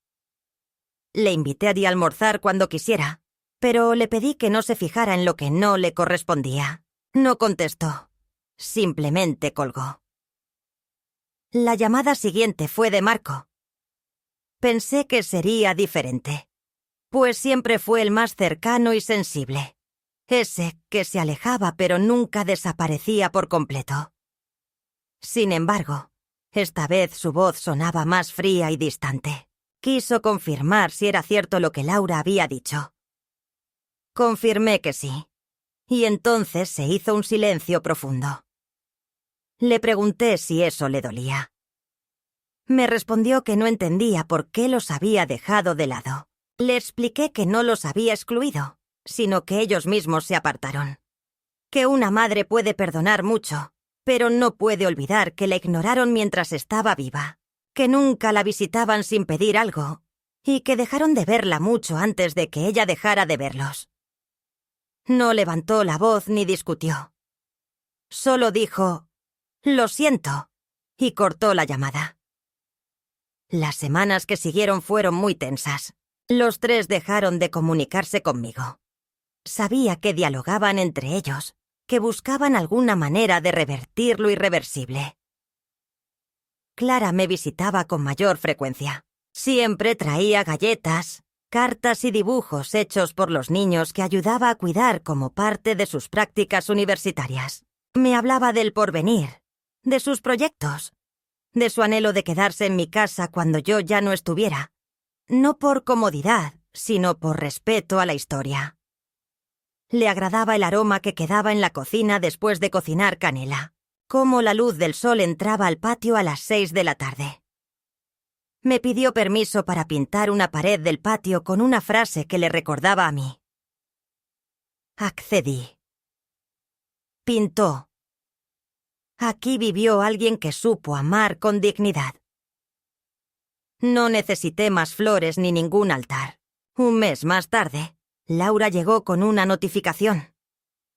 Le invité a almorzar cuando quisiera, pero le pedí que no se fijara en lo que no le correspondía. No contestó, simplemente colgó. La llamada siguiente fue de Marco. Pensé que sería diferente, pues siempre fue el más cercano y sensible, ese que se alejaba pero nunca desaparecía por completo. Sin embargo, esta vez su voz sonaba más fría y distante. Quiso confirmar si era cierto lo que Laura había dicho. Confirmé que sí, y entonces se hizo un silencio profundo. Le pregunté si eso le dolía. Me respondió que no entendía por qué los había dejado de lado. Le expliqué que no los había excluido, sino que ellos mismos se apartaron. Que una madre puede perdonar mucho, pero no puede olvidar que la ignoraron mientras estaba viva, que nunca la visitaban sin pedir algo, y que dejaron de verla mucho antes de que ella dejara de verlos. No levantó la voz ni discutió. Solo dijo, «Lo siento», y cortó la llamada. Las semanas que siguieron fueron muy tensas. Los tres dejaron de comunicarse conmigo. Sabía que dialogaban entre ellos, que buscaban alguna manera de revertir lo irreversible. Clara me visitaba con mayor frecuencia. Siempre traía galletas, cartas y dibujos hechos por los niños que ayudaba a cuidar como parte de sus prácticas universitarias. Me hablaba del porvenir, de sus proyectos, de su anhelo de quedarse en mi casa cuando yo ya no estuviera, no por comodidad, sino por respeto a la historia. Le agradaba el aroma que quedaba en la cocina después de cocinar canela, cómo la luz del sol entraba al patio a las 6 de la tarde. Me pidió permiso para pintar una pared del patio con una frase que le recordaba a mí. Accedí. Pintó. Aquí vivió alguien que supo amar con dignidad. No necesité más flores ni ningún altar. Un mes más tarde, Laura llegó con una notificación.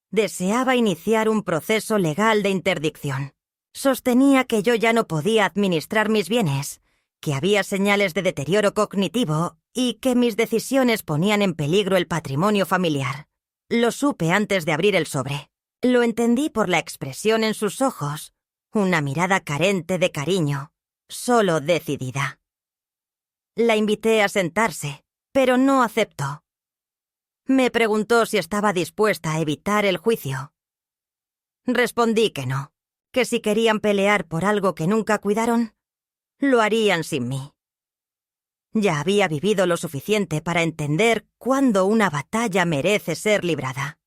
Deseaba iniciar un proceso legal de interdicción. Sostenía que yo ya no podía administrar mis bienes, que había señales de deterioro cognitivo y que mis decisiones ponían en peligro el patrimonio familiar. Lo supe antes de abrir el sobre. Lo entendí por la expresión en sus ojos, una mirada carente de cariño, solo decidida. La invité a sentarse, pero no aceptó. Me preguntó si estaba dispuesta a evitar el juicio. Respondí que no, que si querían pelear por algo que nunca cuidaron, lo harían sin mí. Ya había vivido lo suficiente para entender cuándo una batalla merece ser librada.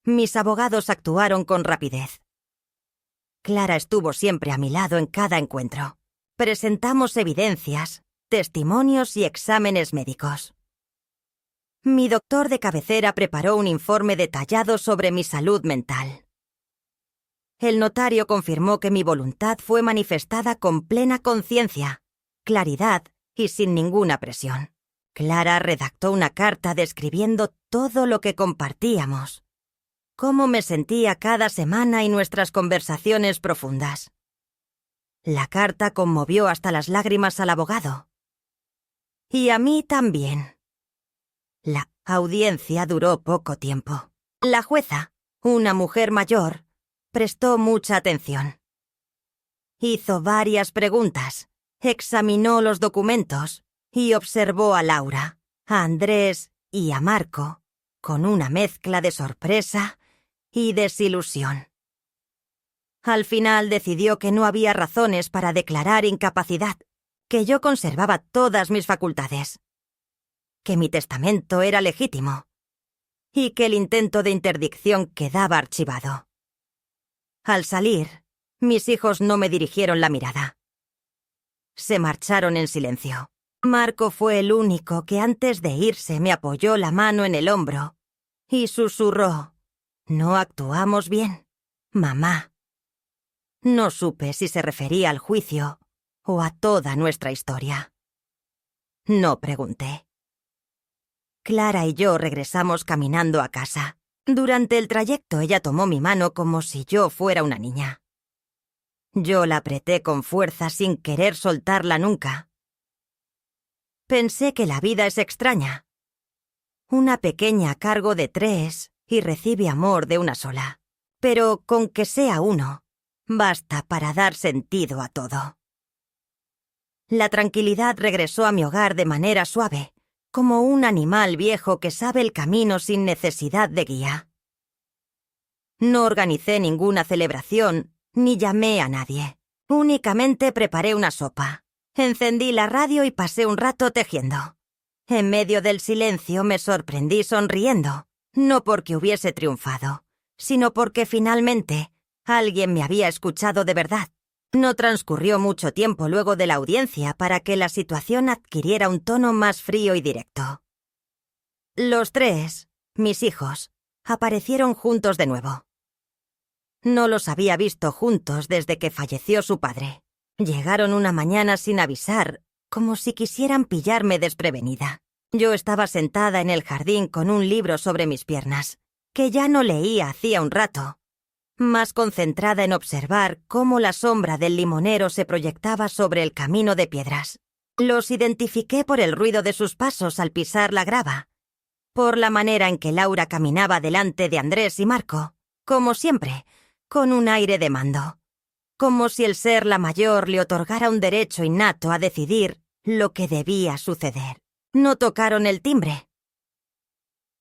Mis abogados actuaron con rapidez. Clara estuvo siempre a mi lado en cada encuentro. Presentamos evidencias, testimonios y exámenes médicos. Mi doctor de cabecera preparó un informe detallado sobre mi salud mental. El notario confirmó que mi voluntad fue manifestada con plena conciencia, claridad y sin ninguna presión. Clara redactó una carta describiendo todo lo que compartíamos, cómo me sentía cada semana y nuestras conversaciones profundas. La carta conmovió hasta las lágrimas al abogado. Y a mí también. La audiencia duró poco tiempo. La jueza, una mujer mayor, prestó mucha atención. Hizo varias preguntas, examinó los documentos y observó a Laura, a Andrés y a Marco, con una mezcla de sorpresa y desilusión. Al final decidió que no había razones para declarar incapacidad, que yo conservaba todas mis facultades, que mi testamento era legítimo y que el intento de interdicción quedaba archivado. Al salir, mis hijos no me dirigieron la mirada. Se marcharon en silencio. Marco fue el único que antes de irse me apoyó la mano en el hombro y susurró: «¿No actuamos bien, mamá?». No supe si se refería al juicio o a toda nuestra historia. No pregunté. Clara y yo regresamos caminando a casa. Durante el trayecto ella tomó mi mano como si yo fuera una niña. Yo la apreté con fuerza sin querer soltarla nunca. Pensé que la vida es extraña. Una pequeña a cargo de 3 y recibe amor de una sola. Pero con que sea uno, basta para dar sentido a todo. La tranquilidad regresó a mi hogar de manera suave, como un animal viejo que sabe el camino sin necesidad de guía. No organicé ninguna celebración, ni llamé a nadie. Únicamente preparé una sopa, encendí la radio y pasé un rato tejiendo. En medio del silencio me sorprendí sonriendo, no porque hubiese triunfado, sino porque finalmente alguien me había escuchado de verdad. No transcurrió mucho tiempo luego de la audiencia para que la situación adquiriera un tono más frío y directo. Los 3, mis hijos, aparecieron juntos de nuevo. No los había visto juntos desde que falleció su padre. Llegaron una mañana sin avisar, como si quisieran pillarme desprevenida. Yo estaba sentada en el jardín con un libro sobre mis piernas, que ya no leía hacía un rato, más concentrada en observar cómo la sombra del limonero se proyectaba sobre el camino de piedras. Los identifiqué por el ruido de sus pasos al pisar la grava, por la manera en que Laura caminaba delante de Andrés y Marco, como siempre, con un aire de mando, como si el ser la mayor le otorgara un derecho innato a decidir lo que debía suceder. No tocaron el timbre.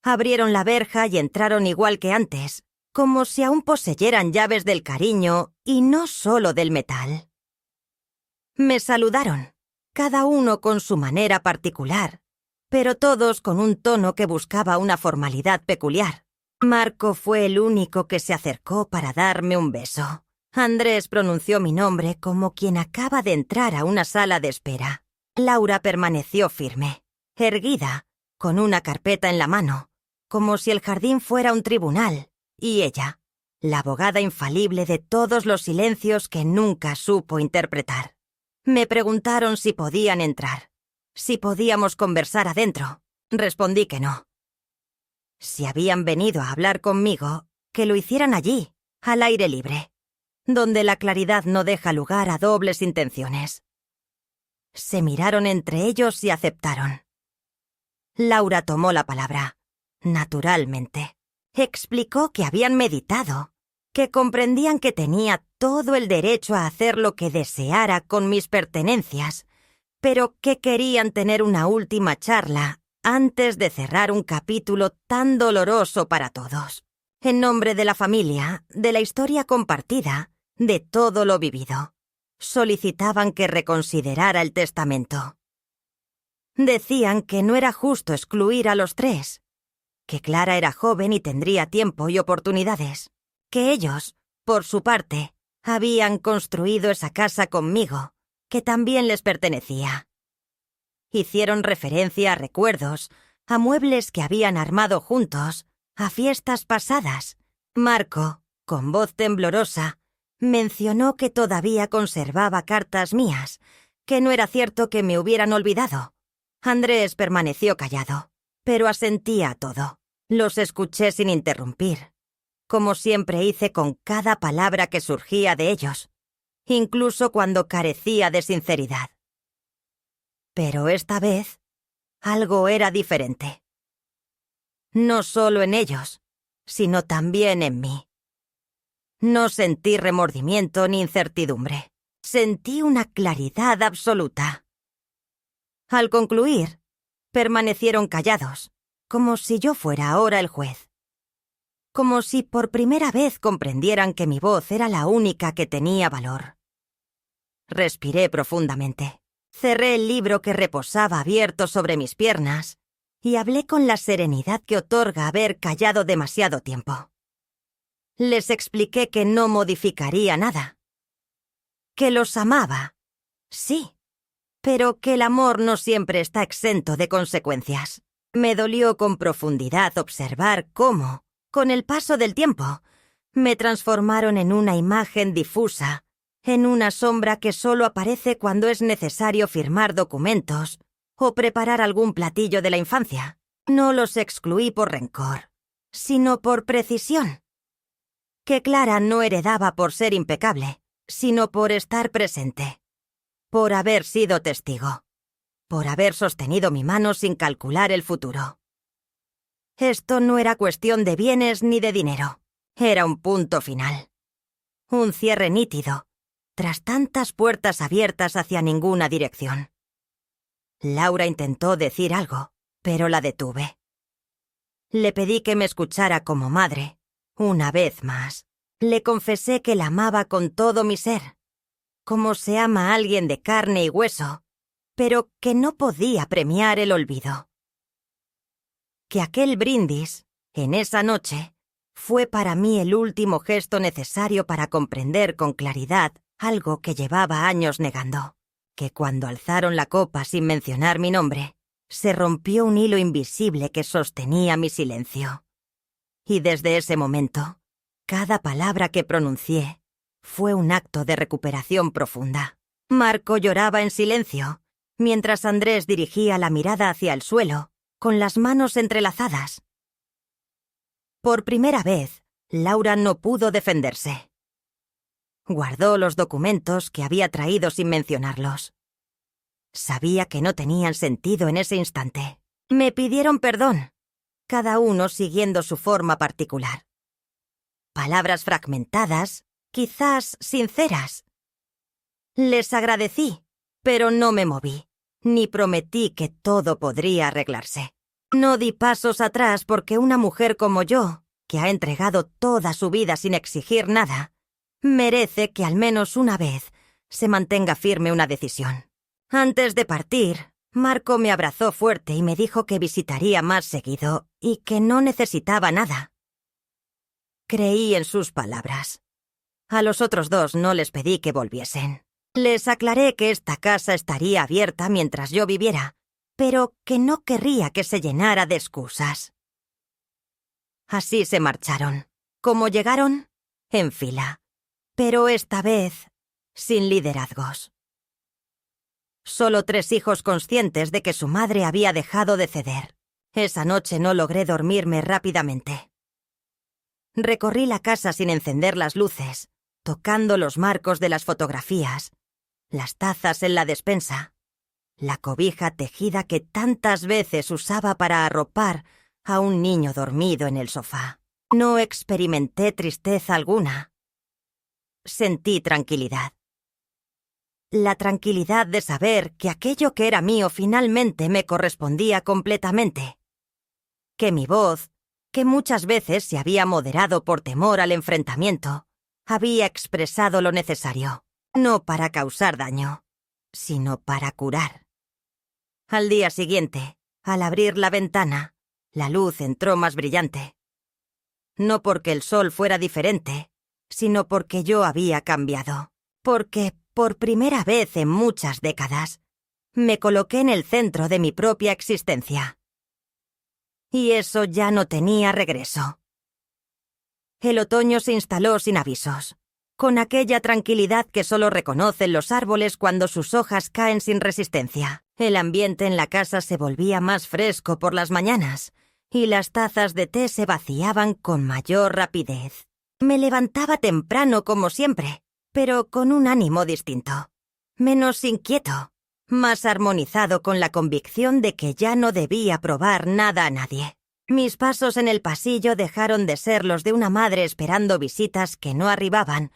Abrieron la verja y entraron igual que antes, como si aún poseyeran llaves del cariño y no solo del metal. Me saludaron, cada uno con su manera particular, pero todos con un tono que buscaba una formalidad peculiar. Marco fue el único que se acercó para darme un beso. Andrés pronunció mi nombre como quien acaba de entrar a una sala de espera. Laura permaneció firme, erguida, con una carpeta en la mano, como si el jardín fuera un tribunal, y ella, la abogada infalible de todos los silencios que nunca supo interpretar. Me preguntaron si podían entrar, si podíamos conversar adentro. Respondí que no. Si habían venido a hablar conmigo, que lo hicieran allí, al aire libre, donde la claridad no deja lugar a dobles intenciones. Se miraron entre ellos y aceptaron. Laura tomó la palabra, naturalmente. Explicó que habían meditado, que comprendían que tenía todo el derecho a hacer lo que deseara con mis pertenencias, pero que querían tener una última charla antes de cerrar un capítulo tan doloroso para todos. En nombre de la familia, de la historia compartida, de todo lo vivido, solicitaban que reconsiderara el testamento. Decían que no era justo excluir a los tres, que Clara era joven y tendría tiempo y oportunidades, que ellos, por su parte, habían construido esa casa conmigo, que también les pertenecía. Hicieron referencia a recuerdos, a muebles que habían armado juntos, a fiestas pasadas. Marco, con voz temblorosa, mencionó que todavía conservaba cartas mías, que no era cierto que me hubieran olvidado. Andrés permaneció callado, pero asentía a todo. Los escuché sin interrumpir, como siempre hice con cada palabra que surgía de ellos, incluso cuando carecía de sinceridad. Pero esta vez, algo era diferente. No solo en ellos, sino también en mí. No sentí remordimiento ni incertidumbre. Sentí una claridad absoluta. Al concluir, permanecieron callados, como si yo fuera ahora el juez. Como si por primera vez comprendieran que mi voz era la única que tenía valor. Respiré profundamente. Cerré el libro que reposaba abierto sobre mis piernas y hablé con la serenidad que otorga haber callado demasiado tiempo. Les expliqué que no modificaría nada. Que los amaba, sí, pero que el amor no siempre está exento de consecuencias. Me dolió con profundidad observar cómo, con el paso del tiempo, me transformaron en una imagen difusa, en una sombra que solo aparece cuando es necesario firmar documentos o preparar algún platillo de la infancia. No los excluí por rencor, sino por precisión. Que Clara no heredaba por ser impecable, sino por estar presente, por haber sido testigo, por haber sostenido mi mano sin calcular el futuro. Esto no era cuestión de bienes ni de dinero, era un punto final. Un cierre nítido, tras tantas puertas abiertas hacia ninguna dirección. Laura intentó decir algo, pero la detuve. Le pedí que me escuchara como madre, una vez más. Le confesé que la amaba con todo mi ser, como se ama a alguien de carne y hueso, pero que no podía premiar el olvido. Que aquel brindis, en esa noche, fue para mí el último gesto necesario para comprender con claridad algo que llevaba años negando, que cuando alzaron la copa sin mencionar mi nombre, se rompió un hilo invisible que sostenía mi silencio. Y desde ese momento, cada palabra que pronuncié fue un acto de recuperación profunda. Marco lloraba en silencio, mientras Andrés dirigía la mirada hacia el suelo, con las manos entrelazadas. Por primera vez, Laura no pudo defenderse. Guardó los documentos que había traído sin mencionarlos. Sabía que no tenían sentido en ese instante. Me pidieron perdón, cada uno siguiendo su forma particular. Palabras fragmentadas, quizás sinceras. Les agradecí, pero no me moví, ni prometí que todo podría arreglarse. No di pasos atrás porque una mujer como yo, que ha entregado toda su vida sin exigir nada, merece que al menos una vez se mantenga firme una decisión. Antes de partir, Marco me abrazó fuerte y me dijo que visitaría más seguido y que no necesitaba nada. Creí en sus palabras. A los otros dos no les pedí que volviesen. Les aclaré que esta casa estaría abierta mientras yo viviera, pero que no querría que se llenara de excusas. Así se marcharon. Como llegaron, en fila, pero esta vez sin liderazgos. Solo 3 hijos conscientes de que su madre había dejado de ceder. Esa noche no logré dormirme rápidamente. Recorrí la casa sin encender las luces, tocando los marcos de las fotografías, las tazas en la despensa, la cobija tejida que tantas veces usaba para arropar a un niño dormido en el sofá. No experimenté tristeza alguna. Sentí tranquilidad. La tranquilidad de saber que aquello que era mío finalmente me correspondía completamente. Que mi voz, que muchas veces se había moderado por temor al enfrentamiento, había expresado lo necesario, no para causar daño, sino para curar. Al día siguiente, al abrir la ventana, la luz entró más brillante. No porque el sol fuera diferente, sino porque yo había cambiado. Porque, por primera vez en muchas décadas, me coloqué en el centro de mi propia existencia. Y eso ya no tenía regreso. El otoño se instaló sin avisos, con aquella tranquilidad que solo reconocen los árboles cuando sus hojas caen sin resistencia. El ambiente en la casa se volvía más fresco por las mañanas, y las tazas de té se vaciaban con mayor rapidez. Me levantaba temprano como siempre, pero con un ánimo distinto, menos inquieto, más armonizado con la convicción de que ya no debía probar nada a nadie. Mis pasos en el pasillo dejaron de ser los de una madre esperando visitas que no arribaban,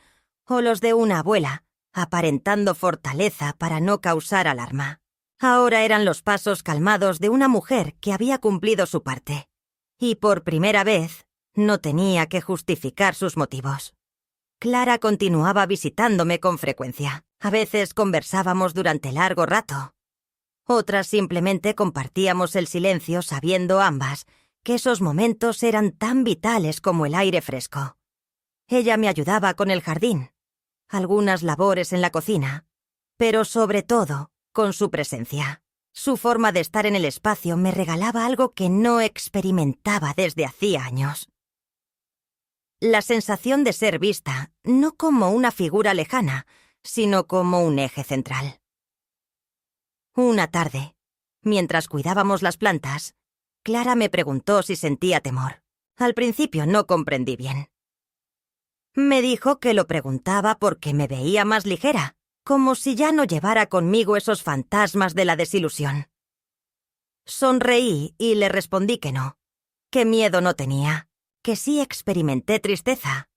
o los de una abuela, aparentando fortaleza para no causar alarma. Ahora eran los pasos calmados de una mujer que había cumplido su parte, y por primera vez no tenía que justificar sus motivos. Clara continuaba visitándome con frecuencia. A veces conversábamos durante largo rato. Otras simplemente compartíamos el silencio sabiendo ambas que esos momentos eran tan vitales como el aire fresco. Ella me ayudaba con el jardín, algunas labores en la cocina, pero sobre todo con su presencia. Su forma de estar en el espacio me regalaba algo que no experimentaba desde hacía años. La sensación de ser vista, no como una figura lejana, sino como un eje central. Una tarde, mientras cuidábamos las plantas, Clara me preguntó si sentía temor. Al principio no comprendí bien. Me dijo que lo preguntaba porque me veía más ligera, como si ya no llevara conmigo esos fantasmas de la desilusión. Sonreí y le respondí que no, que miedo no tenía, que sí experimenté tristeza,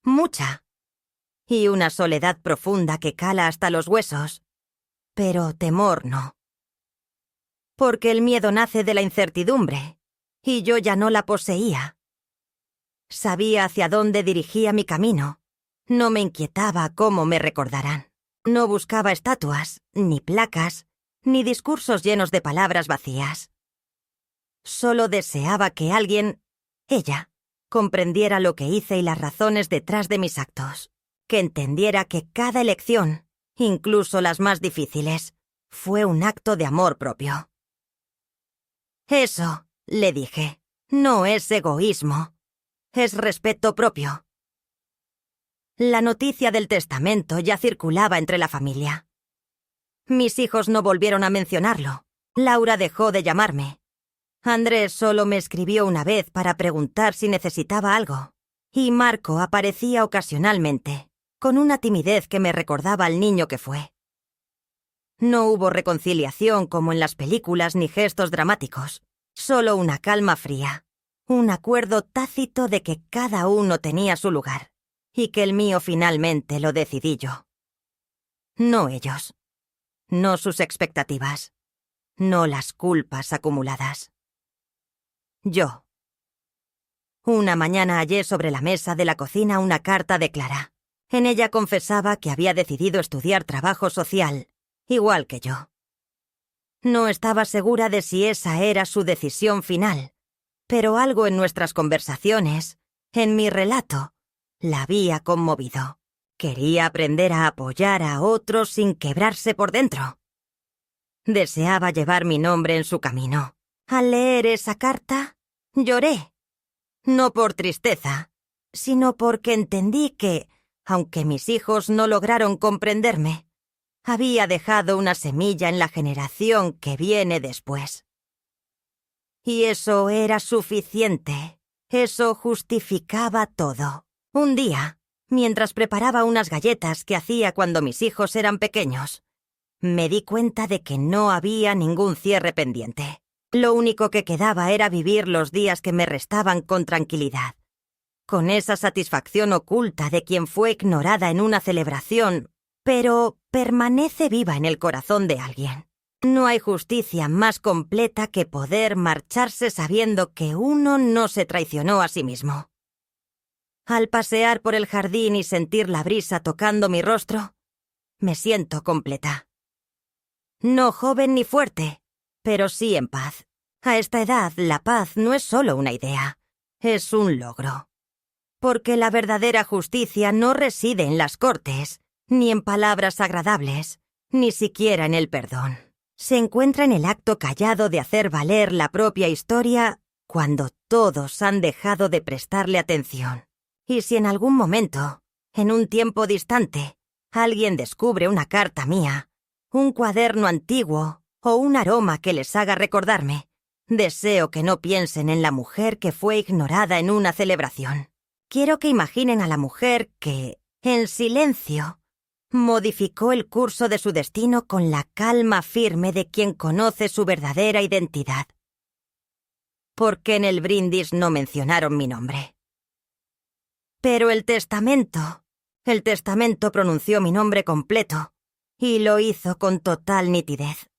mucha, y una soledad profunda que cala hasta los huesos, pero temor no. Porque el miedo nace de la incertidumbre, y yo ya no la poseía. Sabía hacia dónde dirigía mi camino, no me inquietaba cómo me recordarán. No buscaba estatuas, ni placas, ni discursos llenos de palabras vacías. Solo deseaba que alguien, ella, comprendiera lo que hice y las razones detrás de mis actos, que entendiera que cada elección, incluso las más difíciles, fue un acto de amor propio. Eso, le dije, no es egoísmo, es respeto propio. La noticia del testamento ya circulaba entre la familia. Mis hijos no volvieron a mencionarlo. Laura dejó de llamarme. Andrés solo me escribió una vez para preguntar si necesitaba algo, y Marco aparecía ocasionalmente, con una timidez que me recordaba al niño que fue. No hubo reconciliación como en las películas ni gestos dramáticos, solo una calma fría, un acuerdo tácito de que cada uno tenía su lugar, y que el mío finalmente lo decidí yo. No ellos, no sus expectativas, no las culpas acumuladas. Yo. Una mañana hallé sobre la mesa de la cocina una carta de Clara. En ella confesaba que había decidido estudiar trabajo social, igual que yo. No estaba segura de si esa era su decisión final, pero algo en nuestras conversaciones, en mi relato, la había conmovido. Quería aprender a apoyar a otros sin quebrarse por dentro. Deseaba llevar mi nombre en su camino. Al leer esa carta, lloré. No por tristeza, sino porque entendí que, aunque mis hijos no lograron comprenderme, había dejado una semilla en la generación que viene después. Y eso era suficiente. Eso justificaba todo. Un día, mientras preparaba unas galletas que hacía cuando mis hijos eran pequeños, me di cuenta de que no había ningún cierre pendiente. Lo único que quedaba era vivir los días que me restaban con tranquilidad, con esa satisfacción oculta de quien fue ignorada en una celebración, pero permanece viva en el corazón de alguien. No hay justicia más completa que poder marcharse sabiendo que uno no se traicionó a sí mismo. Al pasear por el jardín y sentir la brisa tocando mi rostro, me siento completa. No joven ni fuerte, pero sí en paz. A esta edad, la paz no es solo una idea, es un logro. Porque la verdadera justicia no reside en las cortes, ni en palabras agradables, ni siquiera en el perdón. Se encuentra en el acto callado de hacer valer la propia historia cuando todos han dejado de prestarle atención. Y si en algún momento, en un tiempo distante, alguien descubre una carta mía, un cuaderno antiguo o un aroma que les haga recordarme, deseo que no piensen en la mujer que fue ignorada en una celebración. Quiero que imaginen a la mujer que, en silencio, modificó el curso de su destino con la calma firme de quien conoce su verdadera identidad. Porque en el brindis no mencionaron mi nombre. Pero el testamento pronunció mi nombre completo, y lo hizo con total nitidez.